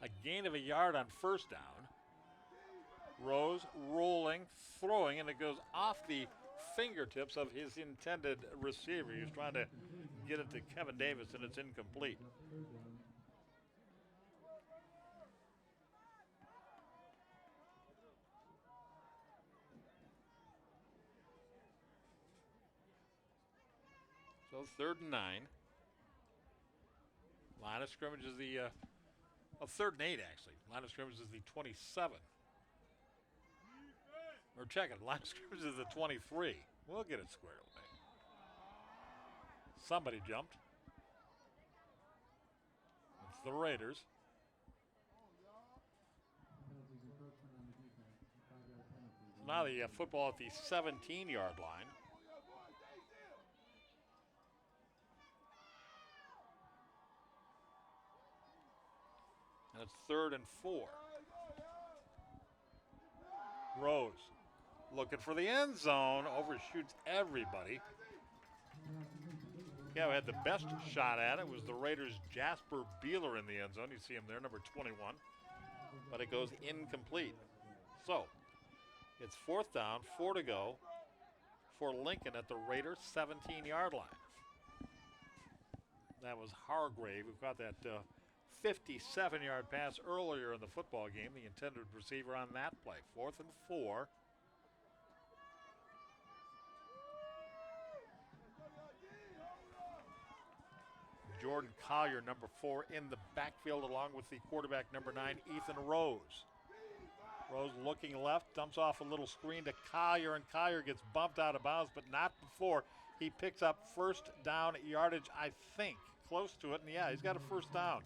A gain of a yard on 1st down. Rose rolling, throwing, and it goes off the fingertips of his intended receiver. He was trying to get it to Kevin Davis, and it's incomplete. So 3rd and 9. Line of scrimmage is the 3rd and 8, actually. Line of scrimmage is the 27. Or check it. Line of scrimmage is the 23. We'll get it squared away. Somebody jumped. It's the Raiders. Now the football at the 17-yard line. And it's 3rd and 4. Rose looking for the end zone, overshoots everybody. Yeah, we had the best shot at it was the Raiders' Jasper Beeler in the end zone. You see him there, number 21. But it goes incomplete. So, It's 4th down, 4 to go for Lincoln at the Raiders' 17-yard line. That was Hargrave who caught that 57-yard pass earlier in the football game, the intended receiver on that play. 4th and 4. Jordan Collier, number 4, in the backfield along with the quarterback, number 9, Ethan Rose. Rose looking left, dumps off a little screen to Collier, and Collier gets bumped out of bounds, but not before he picks up first down yardage, I think. Close to it, and yeah, he's got a first down.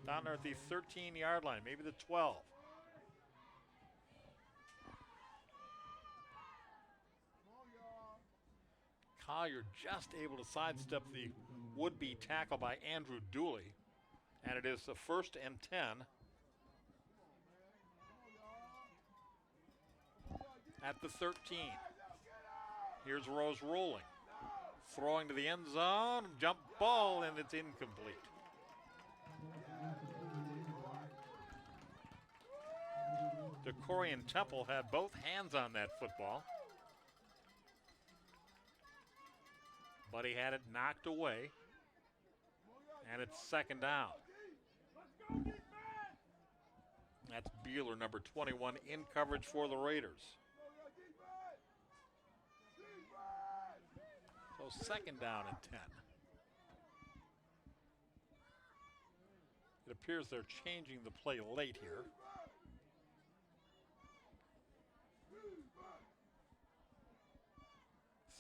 Down there at the 13-yard line, maybe the 12. Collier just able to sidestep the would-be tackle by Andrew Dooley, and it is the 1st and 10. At the 13. Here's Rose rolling. Throwing to the end zone, jump ball, and it's incomplete. DeCorian Temple had both hands on that football, but he had it knocked away, and it's 2nd down. That's Beeler, number 21, in coverage for the Raiders. So 2nd down and 10. It appears they're changing the play late here.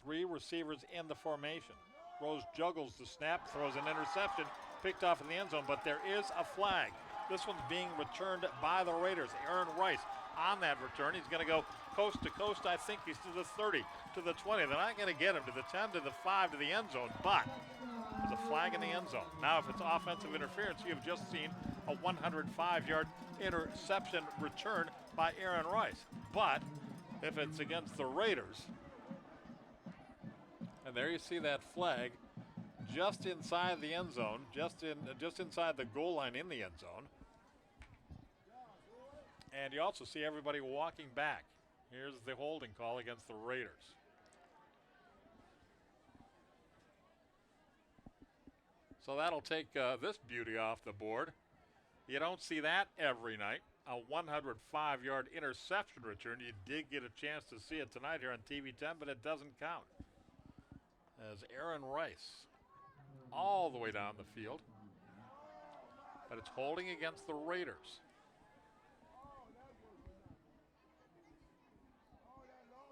Three receivers in the formation. Rose juggles the snap, throws an interception, picked off in the end zone, but there is a flag. This one's being returned by the Raiders. Aaron Rice on that return. He's going to go coast to coast. I think he's to the 30, to the 20. They're not going to get him to the 10, to the 5, to the end zone, but there's a flag in the end zone. Now, if it's offensive interference, you have just seen a 105-yard interception return by Aaron Rice. But if it's against the Raiders, and there you see that flag just inside the end zone, just inside the goal line in the end zone. And you also see everybody walking back. Here's the holding call against the Raiders. So that'll take this beauty off the board. You don't see that every night. A 105-yard interception return. You did get a chance to see it tonight here on TV 10, but it doesn't count. As Aaron Rice all the way down the field. But it's holding against the Raiders.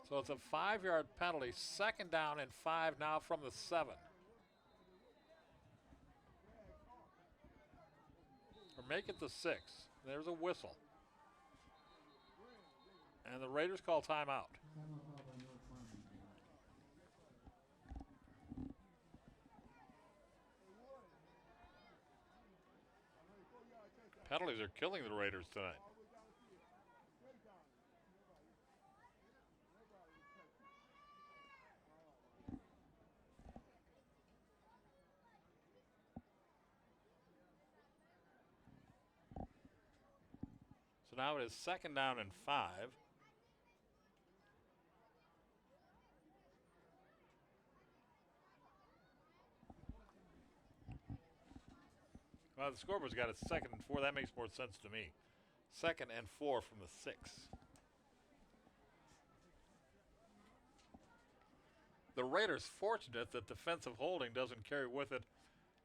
So it's a 5-yard penalty. 2nd down and 5 now from the 7. Or make it the 6. There's a whistle. And the Raiders call timeout. Penalties are killing the Raiders tonight. So now it is 2nd down and 5. Well, the scoreboard's got it 2nd and 4. That makes more sense to me. 2nd and 4 from the 6. The Raiders fortunate that defensive holding doesn't carry with it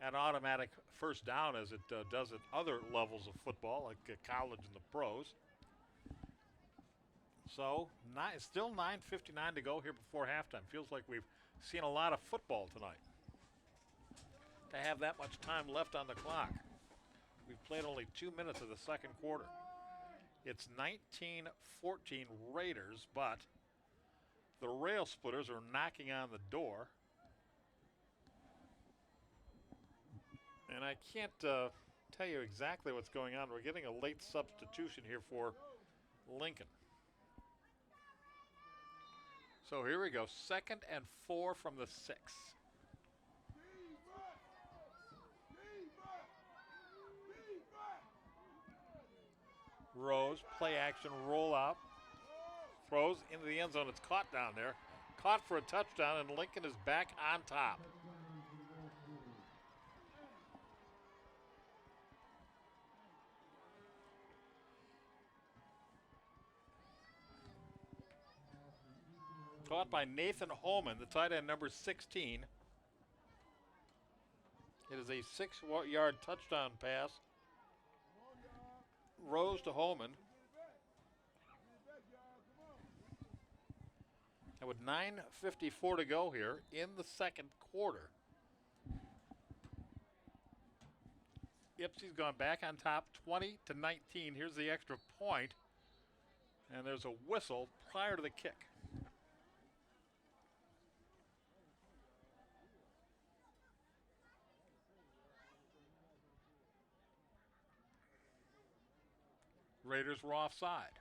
an automatic first down as it does at other levels of football, like college and the pros. So still 9:59 to go here before halftime. Feels like we've seen a lot of football tonight to have that much time left on the clock. We've played only 2 minutes of the second quarter. It's 19-14 Raiders, but the Rail Splitters are knocking on the door. And I can't tell you exactly what's going on. We're getting a late substitution here for Lincoln. So here we go, 2nd and 4 from the 6. Rose, play action, roll out. throws into the end zone. It's caught down there. Caught for a touchdown, and Lincoln is back on top. Caught by Nathan Holman, the tight end, number 16. It is a 6-yard touchdown pass. Rose to Holman. And with 9:54 to go here in the second quarter, Ypsi's gone back on top 20-19. Here's the extra point, and there's a whistle prior to the kick. Raiders were offside.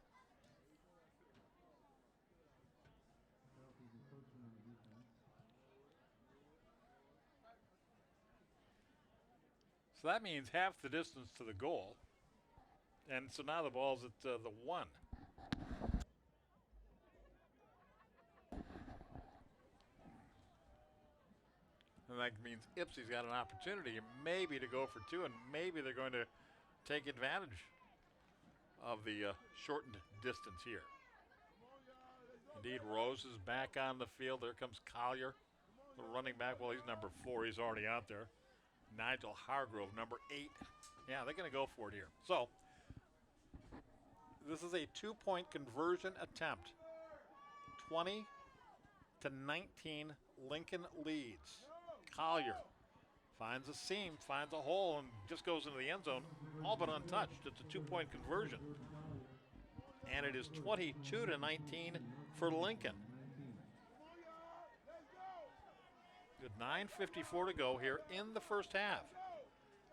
So that means half the distance to the goal. And so now the ball's at the 1. And that means Ypsi's got an opportunity maybe to go for 2, and maybe they're going to take advantage of the shortened distance here. Indeed, Rose is back on the field. There comes Collier, the running back. Well, he's number 4. He's already out there. Nigel Hargrove, number 8. Yeah, they're going to go for it here. So, this is a 2-point conversion attempt. 20-19, Lincoln leads. Collier finds a seam, finds a hole, and just goes into the end zone, all but untouched. It's a 2-point conversion. And it is 22-19 for Lincoln. With 9:54 to go here in the first half.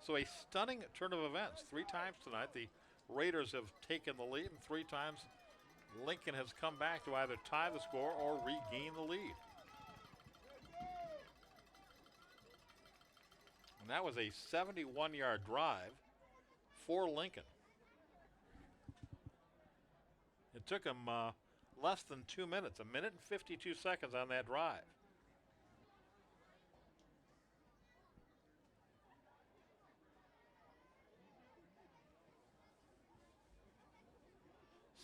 So a stunning turn of events. 3 times tonight the Raiders have taken the lead, and 3 times Lincoln has come back to either tie the score or regain the lead. And that was a 71-yard drive for Lincoln. It took them less than 2 minutes, 1 minute and 52 seconds on that drive.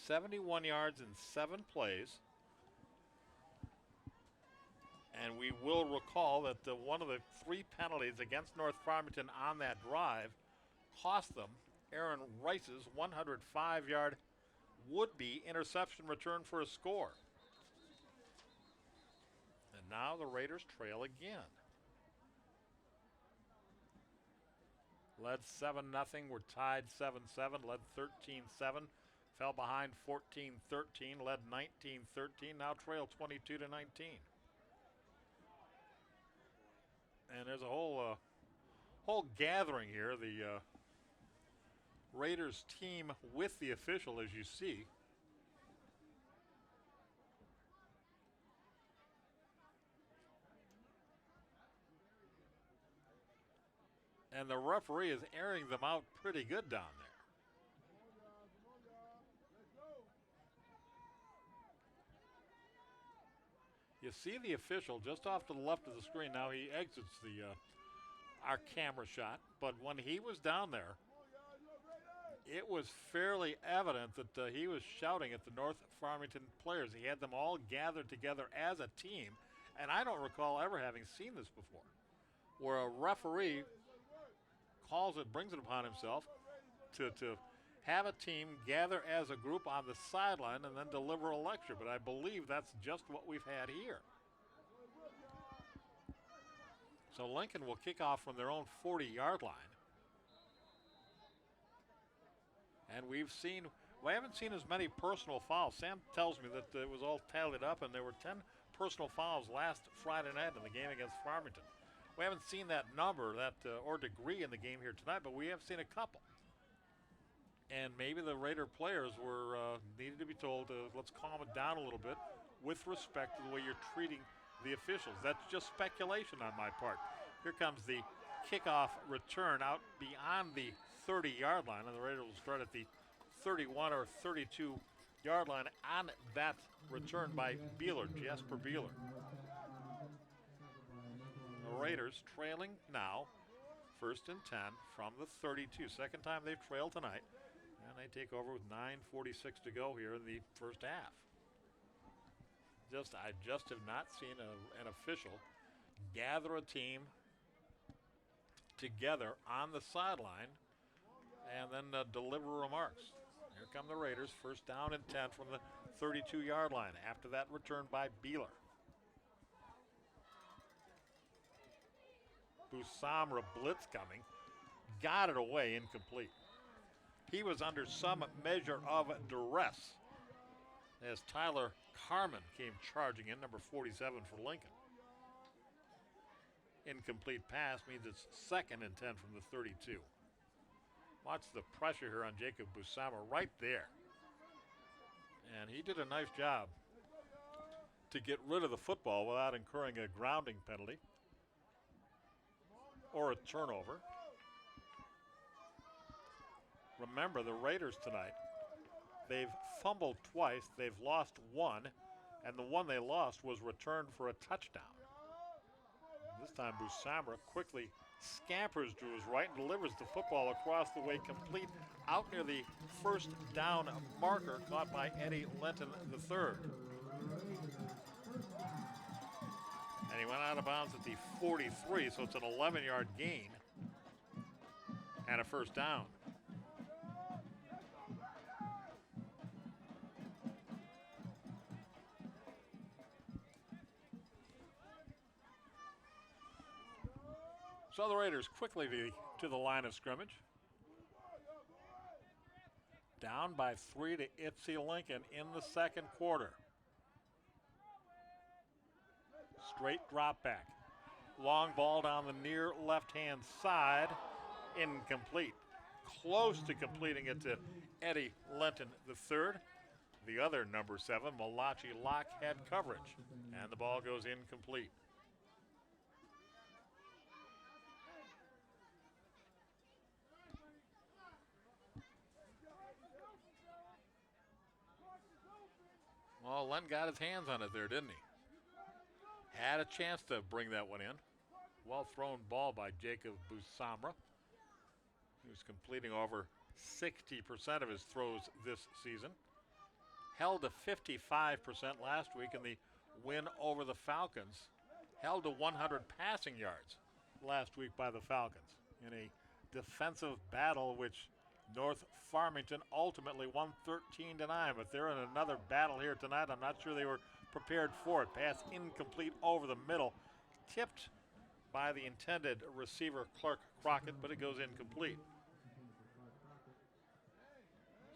.71 yards in 7 plays. And we will recall that one of the 3 penalties against North Farmington on that drive cost them Aaron Rice's 105-yard would-be interception return for a score. And now the Raiders trail again. Led 7-0, we're tied 7-7, led 13-7. Fell behind 14-13, led 19-13, now trail 22-19. And there's a whole gathering here. The Raiders team with the official, as you see. And the referee is airing them out pretty good down there. You see the official just off to the left of the screen. Now he exits our camera shot. But when he was down there, it was fairly evident that he was shouting at the North Farmington players. He had them all gathered together as a team. And I don't recall ever having seen this before, where a referee brings it upon himself to have a team gather as a group on the sideline and then deliver a lecture. But I believe that's just what we've had here. So Lincoln will kick off from their own 40-yard line. And we haven't seen as many personal fouls. Sam tells me that it was all tallied up, and there were 10 personal fouls last Friday night in the game against Farmington. We haven't seen that number or degree in the game here tonight, but we have seen a couple. And maybe the Raider players needed to be told let's calm it down a little bit with respect to the way you're treating the officials. That's just speculation on my part. Here comes the kickoff return out beyond the 30-yard line, and the Raiders will start at the 31 or 32 yard line on that return by Beeler, Jasper Beeler. The Raiders trailing now, 1st and 10 from the 32. Second time they've trailed tonight. And they take over with 9:46 to go here in the first half. I just have not seen an official gather a team together on the sideline and then deliver remarks. Here come the Raiders, 1st down and 10 from the 32-yard line after that return by Beeler. Busamra blitz coming, got it away, incomplete. He was under some measure of duress as Tyler Carmen came charging in, number 47 for Lincoln. Incomplete pass means it's 2nd and 10 from the 32. Watch the pressure here on Jacob Busamra right there. And he did a nice job to get rid of the football without incurring a grounding penalty or a turnover. Remember, the Raiders tonight, they've fumbled twice, they've lost one, and the one they lost was returned for a touchdown. This time Busamra quickly scampers to his right and delivers the football across the way, complete out near the 1st down marker, caught by Eddie Lenton III. And he went out of bounds at the 43, so it's an 11-yard gain and a 1st down. So the Raiders quickly to the line of scrimmage. Down by 3 to Itzy Lincoln in the 2nd quarter. Straight drop back. Long ball down the near left-hand side. Incomplete. Close to completing it to Eddie Lenton III. The other number 7, Malachi Locke, had coverage. And the ball goes incomplete. Well, Len got his hands on it there, didn't he? Had a chance to bring that one in. Well thrown ball by Jacob Busamra. He was completing over 60% of his throws this season. Held to 55% last week in the win over the Falcons. Held to 100 passing yards last week by the Falcons in a defensive battle which North Farmington ultimately won 13-9, but they're in another battle here tonight. I'm not sure they were prepared for it. Pass incomplete over the middle, tipped by the intended receiver, Clark Crockett, but it goes incomplete.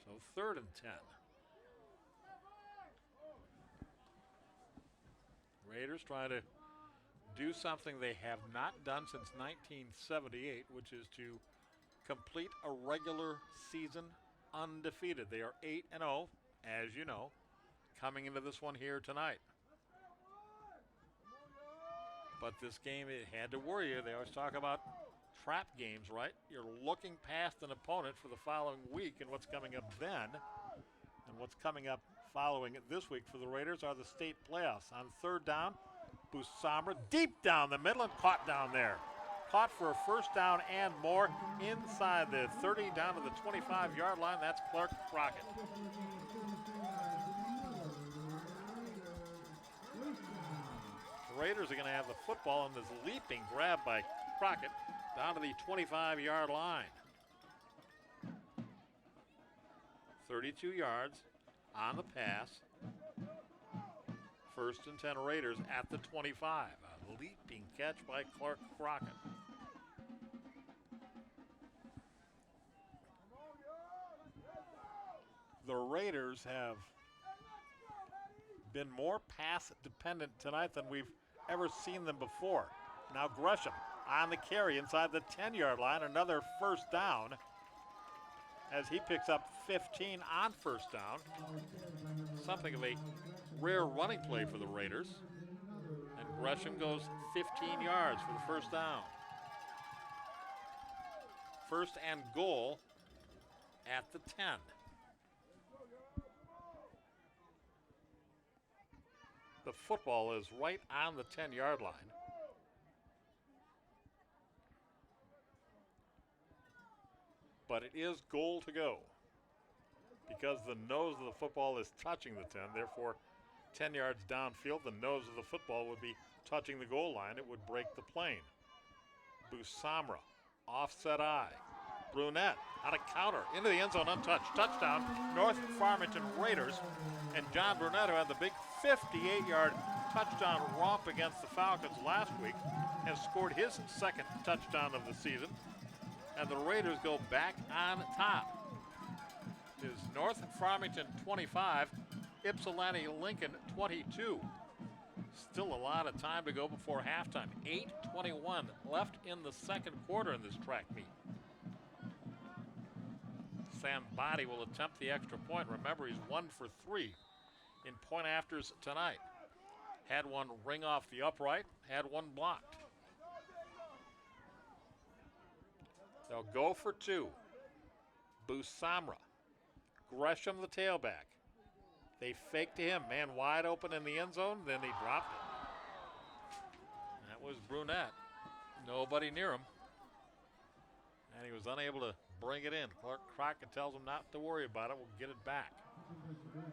So 3rd and 10. Raiders trying to do something they have not done since 1978, which is to complete a regular season undefeated. They are 8-0, as you know, coming into this one here tonight. But this game, it had to worry you. They always talk about trap games, right? You're looking past an opponent for the following week, and what's coming up then, and what's coming up following this week for the Raiders are the state playoffs. On 3rd down, Busamra deep down the middle and caught down there. Caught for a 1st down and more inside the 30 down to the 25-yard line. That's Clark Crockett. The Raiders are going to have the football in this leaping grab by Crockett down to the 25-yard line. 32 yards on the pass. 1st and 10 Raiders at the 25. A leaping catch by Clark Crockett. The Raiders have been more pass dependent tonight than we've ever seen them before. Now Gresham on the carry inside the 10-yard line. Another 1st down as he picks up 15 on 1st down. Something of a rare running play for the Raiders. And Gresham goes 15 yards for the 1st down. 1st and goal at the 10. The football is right on the 10-yard line. But it is goal to go because the nose of the football is touching the 10. Therefore, 10 yards downfield, the nose of the football would be touching the goal line. It would break the plane. Busamra, offset eye. Brunette on a counter into the end zone untouched. Touchdown, North Farmington Raiders. And John Brunette, who had the big 58-yard touchdown romp against the Falcons last week, has scored his second touchdown of the season. And the Raiders go back on top. It is North Farmington 25, Ypsilanti Lincoln 22. Still a lot of time to go before halftime. 8:21 left in the second quarter in this track meet. Sam Body will attempt the extra point. Remember, he's 1 for 3 in point afters tonight. Had one ring off the upright, had one blocked. They'll go for 2. Busamra. Gresham, the tailback. They fake to him. Man wide open in the end zone, then he dropped it. That was Brunette. Nobody near him. And he was unable to bring it in. Clark Crockett tells him not to worry about it. We'll get it back.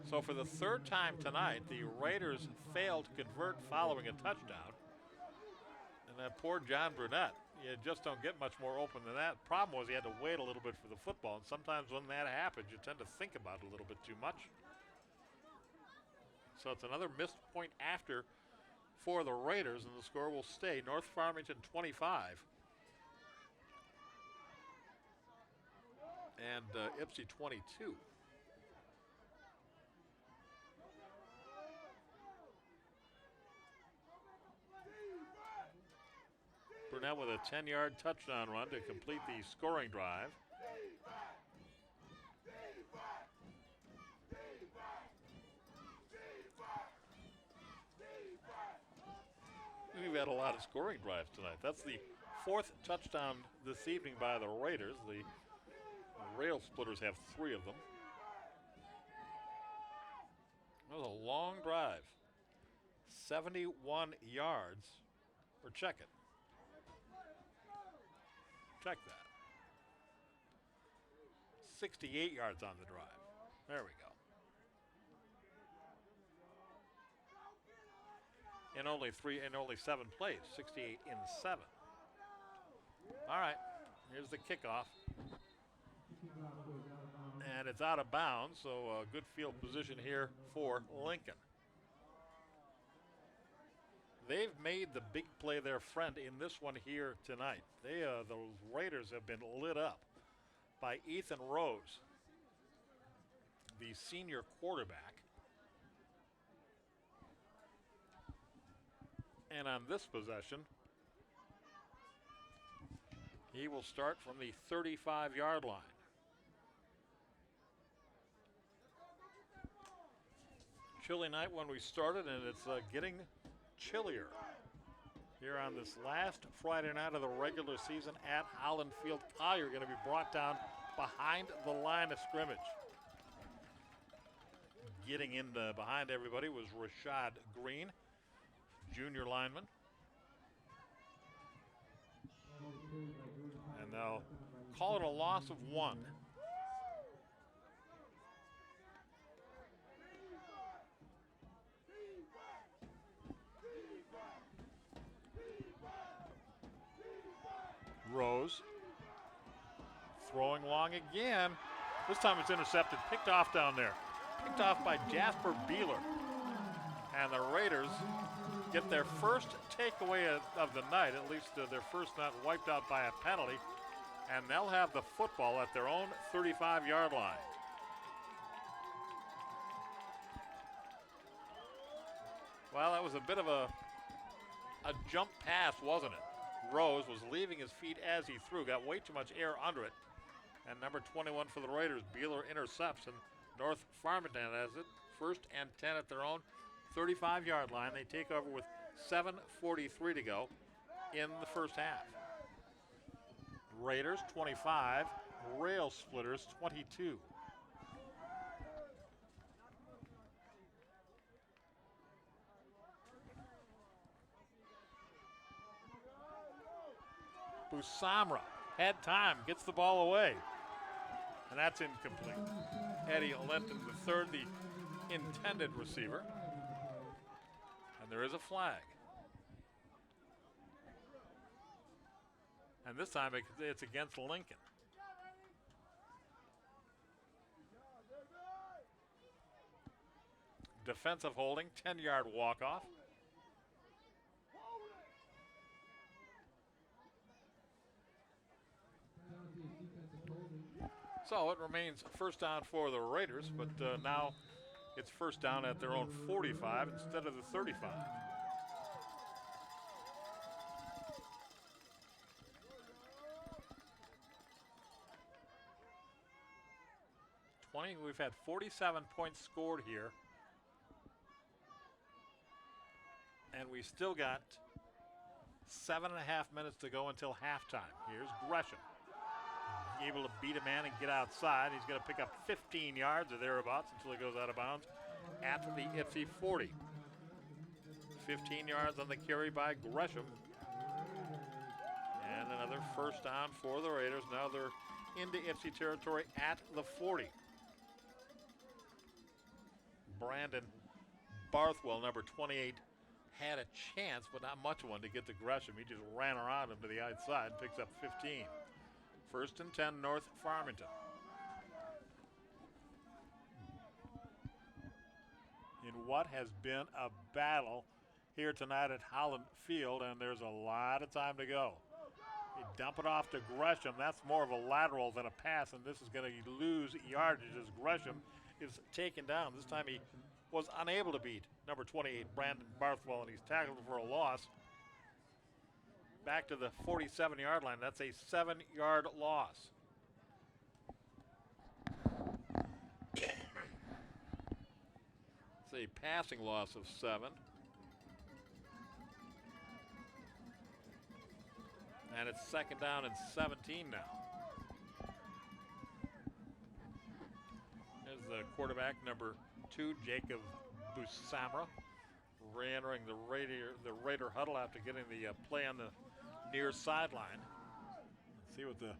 So for the third time tonight, the Raiders failed to convert following a touchdown. And that poor John Brunette, you just don't get much more open than that. Problem was he had to wait a little bit for the football, and sometimes when that happens, you tend to think about it a little bit too much. So it's another missed point after for the Raiders, and the score will stay North Farmington 25 and Ypsi 22. Burnett with a 10-yard touchdown run to complete the scoring drive. We've had a lot of scoring drives tonight. That's the 4th touchdown this evening by the Raiders. The Rail Splitters have 3 of them. That was a long drive. 71 yards. Or check it. Check that. 68 yards on the drive. There we go. In only 7 plays, 68 in 7. All right, here's the kickoff. And it's out of bounds, so a good field position here for Lincoln. They've made the big play their friend in this one here tonight. The Raiders have been lit up by Ethan Rose, the senior quarterback. And on this possession, he will start from the 35-yard line. Chilly night when we started, and it's getting chillier here on this last Friday night of the regular season at Holland Field. Collier going to be brought down behind the line of scrimmage. Getting in behind everybody was Rashad Green, junior lineman. And they'll call it a loss of 1. Rose throwing long again. This time it's intercepted, picked off down there. Picked off by Jasper Beeler. And the Raiders get their first takeaway of the night, at least their first not wiped out by a penalty. And they'll have the football at their own 35-yard line. Well, that was a bit of a jump pass, wasn't it? Rose was leaving his feet as he threw, got way too much air under it. And number 21 for the Raiders, Beeler intercepts, and North Farmington has it. 1st and 10 at their own 35-yard line. They take over with 7:43 to go in the first half. Raiders 25, Rail Splitters 22. Busamra had time, gets the ball away. And that's incomplete. Eddie Linton III, the intended receiver. And there is a flag. And this time it's against Lincoln. Defensive holding, 10-yard walk-off. So it remains first down for the Raiders, but now it's first down at their own 45 instead of the 35. We've had 47 points scored here. And we still got 7.5 minutes to go until halftime. Here's Gresham. Able to beat a man and get outside. He's going to pick up 15 yards or thereabouts until he goes out of bounds at the Ipsy 40. 15 yards on the carry by Gresham. And another first down for the Raiders. Now they're into Ipsy territory at the 40. Brandon Barthwell, number 28, had a chance, but not much one to get to Gresham. He just ran around him to the outside and picks up 15. First and 10, North Farmington. In what has been a battle here tonight at Holland Field, and there's a lot of time to go. You dump it off to Gresham. That's more of a lateral than a pass, and this is going to lose yardage as Gresham is taken down. This time he was unable to beat number 28, Brandon Barthwell, and he's tackled for a loss. Back to the 47-yard line. That's a 7-yard loss. It's a passing loss of 7. And it's second down and 17 now. There's the quarterback, number 2, Jacob Busamra, re-entering the Raider huddle after getting the play on the near sideline. Let's see what the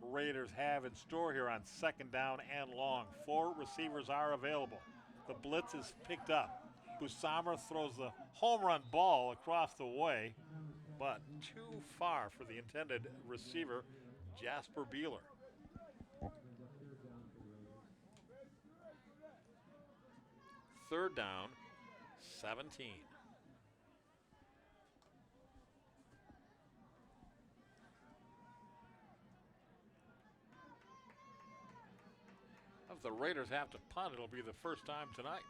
Raiders have in store here on second down and long. 4 receivers are available. The blitz is picked up. Busamra throws the home run ball across the way, but too far for the intended receiver, Jasper Beeler. Third down, 17. If the Raiders have to punt, it'll be the first time tonight.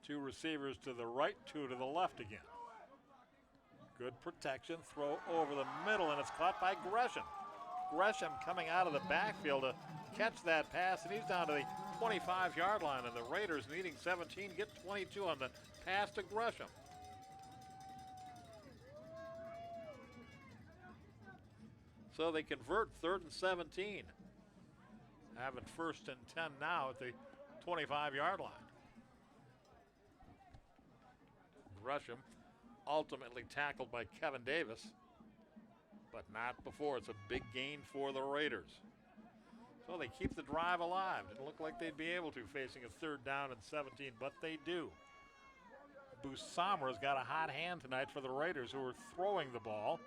Two receivers to the right, 2 to the left again. Good protection, throw over the middle, and it's caught by Gresham. Gresham coming out of the backfield to catch that pass, and he's down to the 25-yard line, and the Raiders needing 17, get 22 on the pass to Gresham. So they convert 3rd and 17. Having first and 10 now at the 25-yard line. Gresham ultimately tackled by Kevin Davis, but not before. It's a big gain for the Raiders. So they keep the drive alive. Didn't look like they'd be able to facing a 3rd down and 17, but they do. Busamra's got a hot hand tonight for the Raiders, who are throwing the ball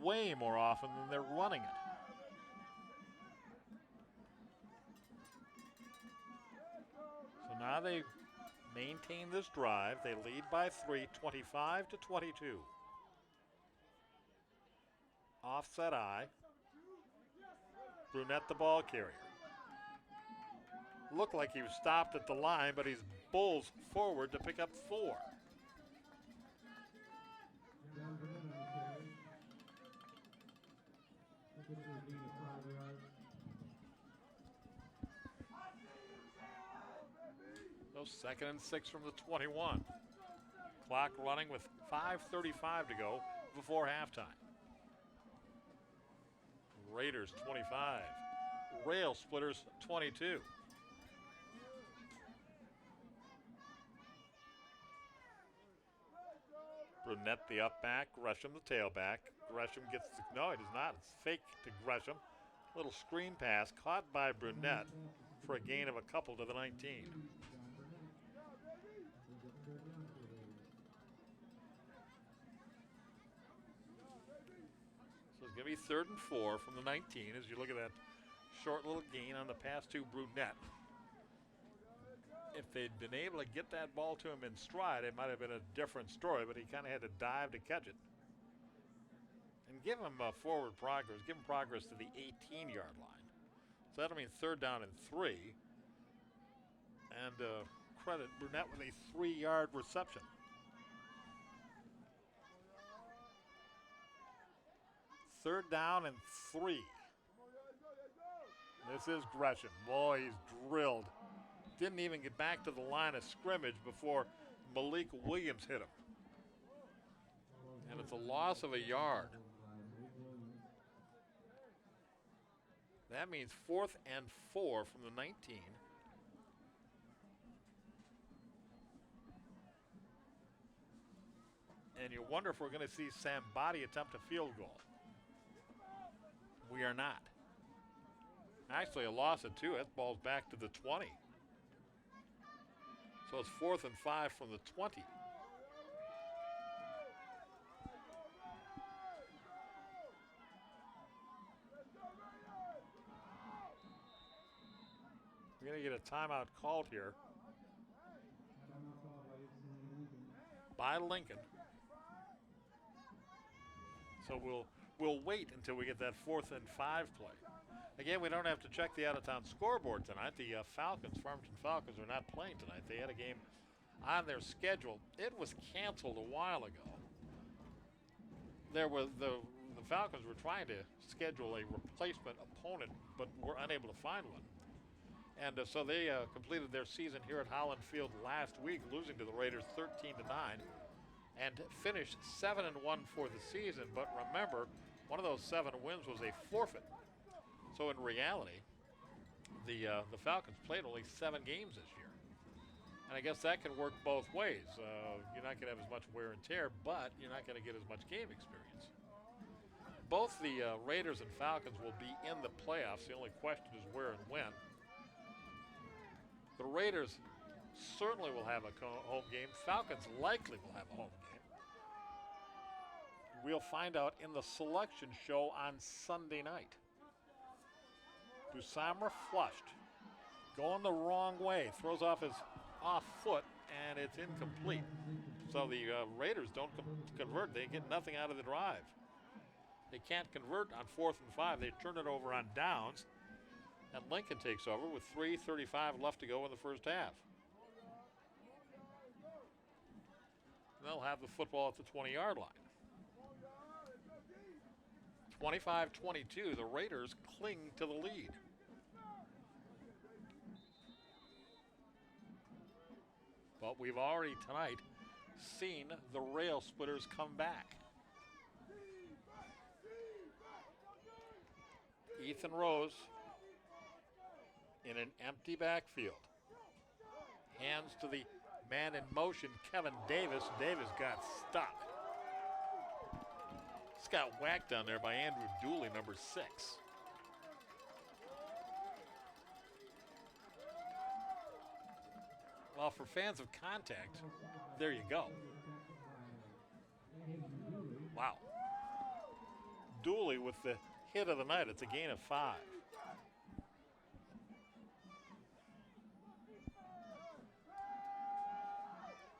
way more often than they're running it. So now they maintain this drive. They lead by 3, 25 to 22. Offset eye. Brunette, the ball carrier. Looked like he was stopped at the line, but he's bulls forward to pick up 4. So 2nd and 6 from the 21. Clock running with 5:35 to go before halftime. Raiders 25. Rail Splitters 22. Brunette the up back, Gresham the tailback. Gresham gets the, no, it is not. It's fake to Gresham. Little screen pass caught by Brunette for a gain of a couple to the 19. So it's going to be 3rd and 4 from the 19 as you look at that short little gain on the pass to Brunette. If they'd been able to get that ball to him in stride, it might have been a different story, but he kind of had to dive to catch it. And give him forward progress, give him progress to the 18-yard line. So that'll mean 3rd down and 3. And credit Brunette with a 3-yard reception. Third down and 3. This is Gresham. Boy, he's drilled. Didn't even get back to the line of scrimmage before Malik Williams hit him. And it's a loss of a yard. That means 4th and 4 from the 19. And you wonder if we're going to see Sam Body attempt a field goal. We are not. Actually, a loss of 2. That ball's back to the 20. So it's 4th and 5 from the 20. We're going to get a timeout called here by Lincoln. So we'll wait until we get that 4th and 5 play. Again, we don't have to check the out-of-town scoreboard tonight. The Farmington Falcons are not playing tonight. They had a game on their schedule. It was canceled a while ago. There was the Falcons were trying to schedule a replacement opponent, but were unable to find one. And so they completed their season here at Holland Field last week, losing to the Raiders 13-9, and finished 7-1 for the season. But remember, one of those 7 wins was a forfeit. So in reality, the Falcons played only 7 games this year. And I guess that can work both ways. You're not going to have as much wear and tear, but you're not going to get as much game experience. Both the Raiders and Falcons will be in the playoffs. The only question is where and when. The Raiders certainly will have a home game. Falcons likely will have a home game. We'll find out in the selection show on Sunday night. Busamra flushed, going the wrong way, throws off his off foot, and it's incomplete. So the Raiders don't convert. They get nothing out of the drive. They can't convert on 4th and 5. They turn it over on downs, and Lincoln takes over with 3:35 left to go in the first half. They'll have the football at the 20-yard line. 25-22, the Raiders cling to the lead. But we've already tonight seen the Rail Splitters come back. Ethan Rose in an empty backfield. Hands to the man in motion, Kevin Davis. Davis got stuck. Just got whacked down there by Andrew Dooley, number 6. Well, for fans of contact, there you go. Wow. Dooley with the hit of the night. It's a gain of 5.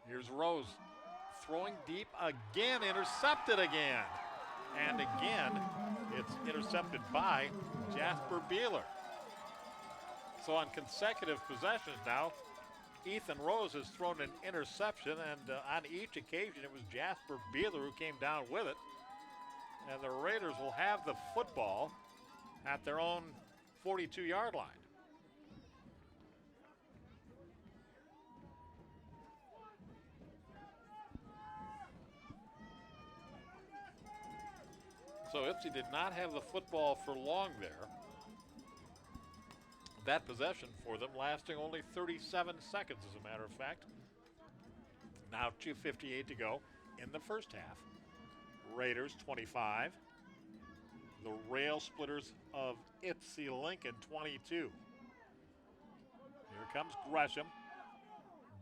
Here's Rose throwing deep again, intercepted again. And again, it's intercepted by Jasper Beeler. So on consecutive possessions now, Ethan Rose has thrown an interception, and on each occasion it was Jasper Beeler who came down with it. And the Raiders will have the football at their own 42-yard line. So Ipsy did not have the football for long there. That possession for them lasting only 37 seconds, as a matter of fact. Now 2:58 to go in the first half. Raiders 25. The Rail Splitters of Ipsy Lincoln 22. Here comes Gresham.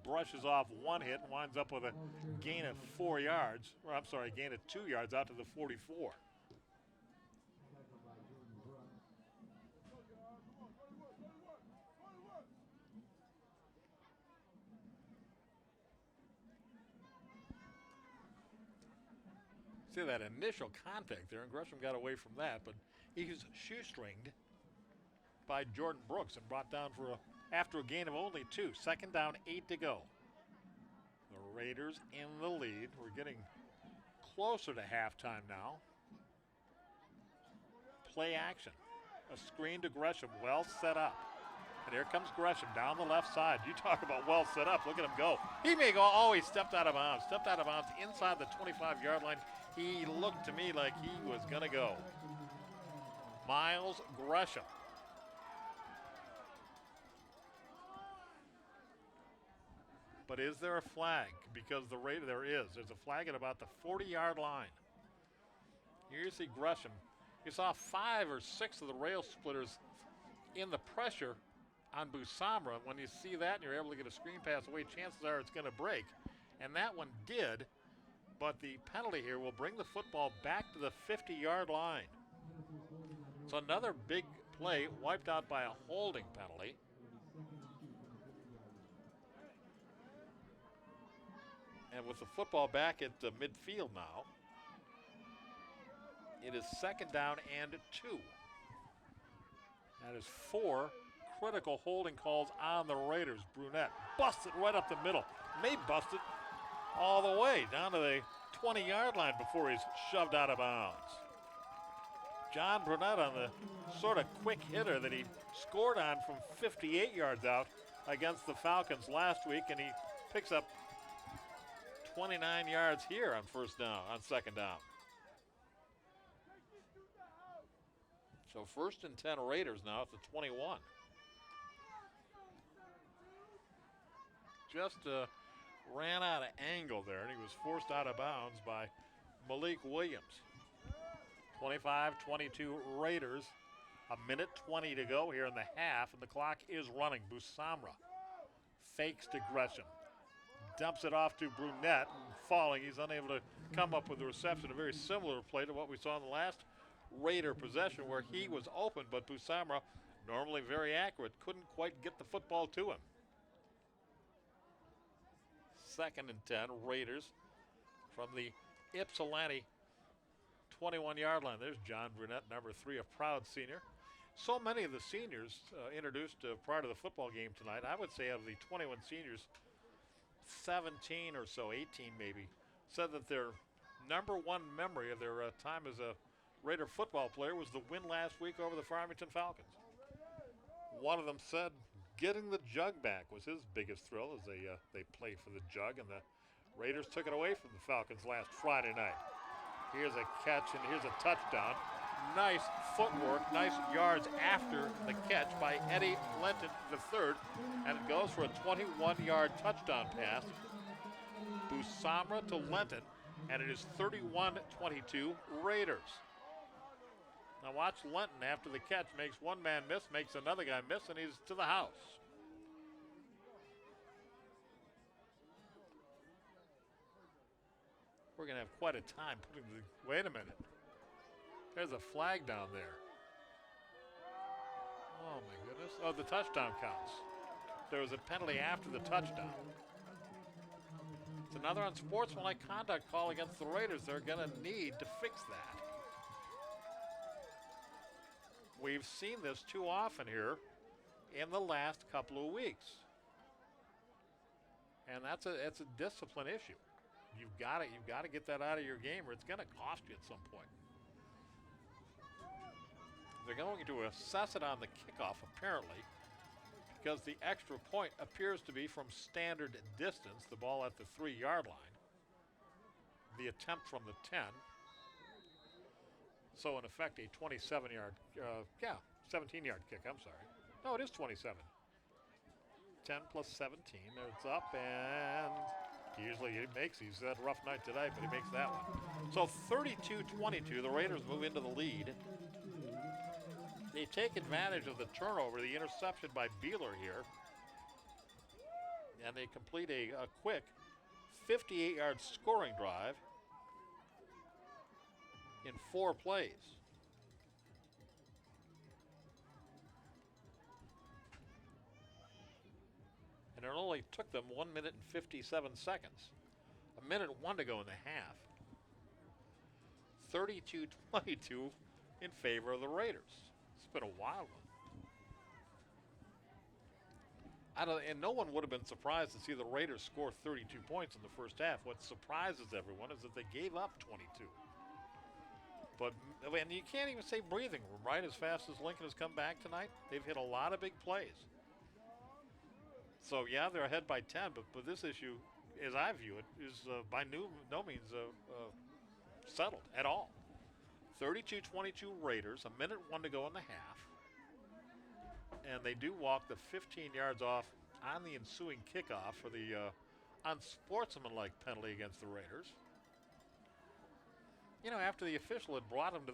Brushes off one hit and winds up with a gain of 4 yards. Or I'm sorry, gain of 2 yards out to the 44. See that initial contact there, and Gresham got away from that, but he's shoestringed by Jordan Brooks and brought down after a gain of only 2. Second down, 8 to go. The Raiders in the lead. We're getting closer to halftime now. Play action. A screen to Gresham, well set up. And here comes Gresham down the left side. You talk about well set up. Look at him go. He may go, oh, he stepped out of bounds. Stepped out of bounds inside the 25-yard line. He looked to me like he was going to go. Miles Gresham. But is there a flag? Because there is. There's a flag at about the 40-yard line. Here you see Gresham. You saw 5 or 6 of the Rail Splitters in the pressure on Busamra. When you see that and you're able to get a screen pass away, chances are it's going to break. And that one did. But the penalty here will bring the football back to the 50-yard line. So another big play wiped out by a holding penalty. And with the football back at midfield now, it is second down and 2. That is 4 critical holding calls on the Raiders. Brunette busted right up the middle. May bust it all the way down to the 20-yard line before he's shoved out of bounds. John Brunette on the sort of quick hitter that he scored on from 58 yards out against the Falcons last week, and he picks up 29 yards here on second down. So first and 10 Raiders now at the 21. Just ran out of angle there, and he was forced out of bounds by Malik Williams. 25-22 Raiders. A minute 20 to go here in the half, and the clock is running. Busamra fakes to Gresham. Dumps it off to Brunette, and falling. He's unable to come up with the reception. A very similar play to what we saw in the last Raider possession where he was open, but Busamra, normally very accurate, couldn't quite get the football to him. Second and 10, Raiders from the Ypsilanti 21-yard line. There's John Brunette, number 3, a proud senior. So many of the seniors introduced prior to the football game tonight, I would say of the 21 seniors, 17 or so, 18 maybe, said that their number one memory of their time as a Raider football player was the win last week over the Farmington Falcons. One of them said getting the jug back was his biggest thrill as they play for the jug, and the Raiders took it away from the Falcons last Friday night. Here's a catch, and here's a touchdown. Nice footwork, nice yards after the catch by Eddie Lenton III, and it goes for a 21-yard touchdown pass. Busamra to Lenton, and it is 31-22 Raiders. Now watch Lenton after the catch, makes one man miss, makes another guy miss, and he's to the house. We're going to have quite a time putting the, wait a minute. There's a flag down there. Oh my goodness. Oh, the touchdown counts. There was a penalty after the touchdown. It's another unsportsmanlike conduct call against the Raiders. They're going to need to fix that. We've seen this too often here in the last couple of weeks. And it's a discipline issue. You've got to get that out of your game, or it's going to cost you at some point. They're going to assess it on the kickoff, apparently, because the extra point appears to be from standard distance, the ball at the 3-yard line. The attempt from the 10. So in effect, a 27-yard, 17-yard kick. I'm sorry. No, it is 27. 10 plus 17. It's up, and usually he makes. He's had a rough night today, but he makes that one. So 32-22, the Raiders move into the lead. They take advantage of the turnover, the interception by Beeler here, and they complete a quick 58-yard scoring drive in 4 plays. And it only took them 1 minute and 57 seconds. 1:01 to go in the half. 32-22 in favor of the Raiders. It's been a wild one. And no one would have been surprised to see the Raiders score 32 points in the first half. What surprises everyone is that they gave up 22. But and you can't even say breathing room, right? As fast as Lincoln has come back tonight, they've hit a lot of big plays. So yeah, they're ahead by 10, but this issue, as I view it, is by no means settled at all. 32-22 Raiders, 1:01 to go in the half. And they do walk the 15 yards off on the ensuing kickoff for the unsportsmanlike penalty against the Raiders. You know, after the official had brought the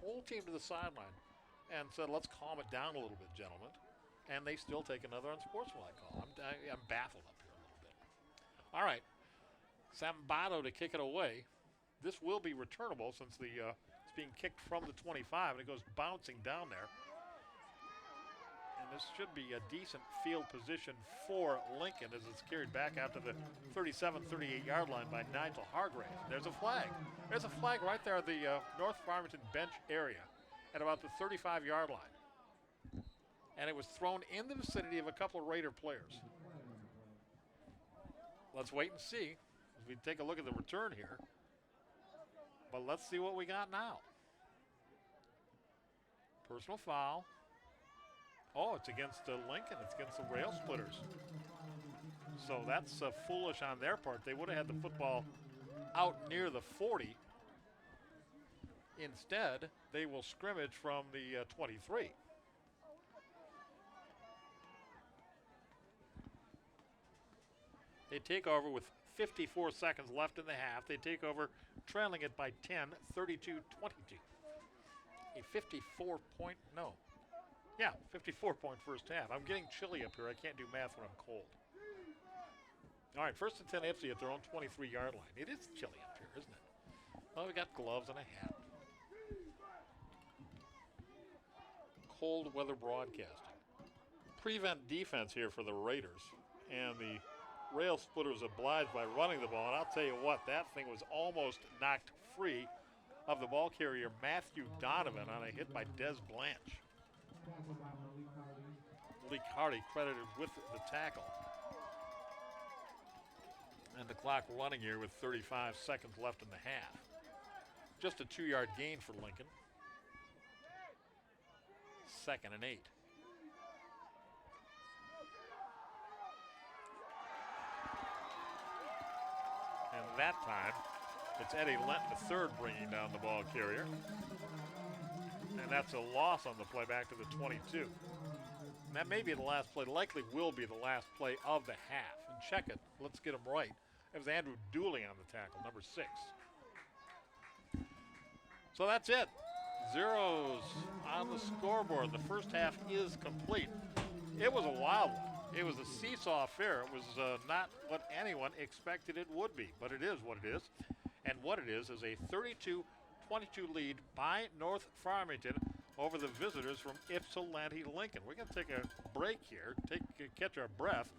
whole team to the sideline and said, "Let's calm it down a little bit, gentlemen," and they still take another unsportsmanlike call. I'm baffled up here a little bit. All right, Sambato to kick it away. This will be returnable since it's being kicked from the 25 and it goes bouncing down there. And this should be a decent field position for Lincoln as it's carried back out to the 37-38-yard line by Nigel Hargrave. There's a flag. There's a flag right there at the North Farmington bench area at about the 35-yard line. And it was thrown in the vicinity of a couple of Raider players. Let's wait and see as we take a look at the return here. But let's see what we got now. Personal foul. Oh, it's against Lincoln. It's against the Rail Splitters. So that's foolish on their part. They would have had the football out near the 40. Instead, they will scrimmage from the 23. They take over with 54 seconds left in the half. They take over trailing it by 10, 32-22. A 54-point, no. Yeah, 54-point first half. I'm getting chilly up here. I can't do math when I'm cold. All right, 1st and 10 FC at their own 23-yard line. It is chilly up here, isn't it? Well, we got gloves and a hat. Cold weather broadcasting. Prevent defense here for the Raiders. And the Rail Splitters obliged by running the ball. And I'll tell you what, that thing was almost knocked free of the ball carrier Matthew Donovan on a hit by Des Blanche. Lee Hardy credited with the tackle. And the clock running here with 35 seconds left in the half. Just a 2-yard gain for Lincoln. 2nd and 8. And that time, it's Eddie Lenton III bringing down the ball carrier. And that's a loss on the play back to the 22. And that may be the last play, likely will be the last play of the half. And check it, let's get him right. It was Andrew Dooley on the tackle, number 6. So that's it. Zeros on the scoreboard. The first half is complete. It was a wild one. It was a seesaw affair. It was not what anyone expected it would be, but it is what it is. And what it is a 32-22 lead by North Farmington over the visitors from Ypsilanti Lincoln. We're going to take a break here, catch our breath,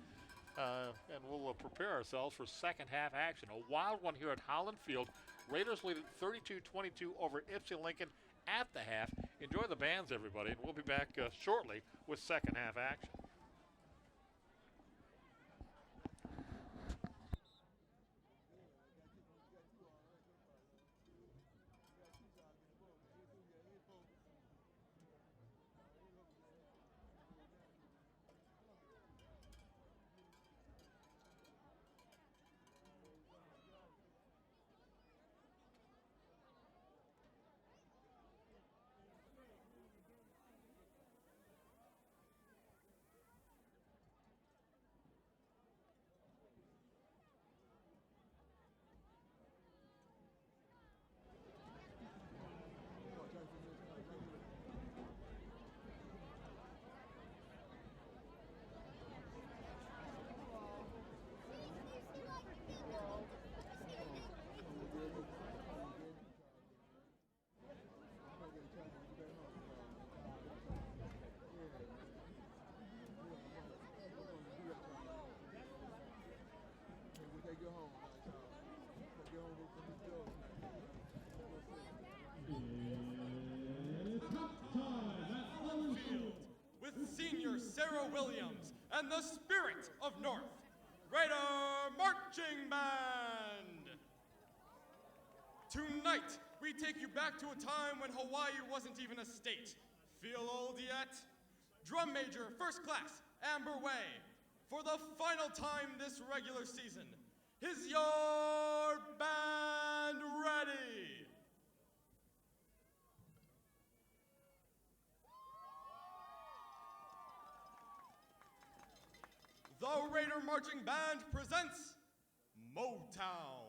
and we'll prepare ourselves for second half action. A wild one here at Holland Field. Raiders lead at 32-22 over Ypsilanti Lincoln at the half. Enjoy the bands, everybody, and we'll be back shortly with second half action. Sarah Williams and the spirit of North, Raider Marching Band. Tonight, we take you back to a time when Hawaii wasn't even a state. Feel old yet? Drum major, first class, Amber Way. For the final time this regular season, is your band ready? The Raider Marching Band presents Motown.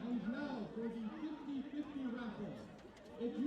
And now for the 50-50 raffle. If you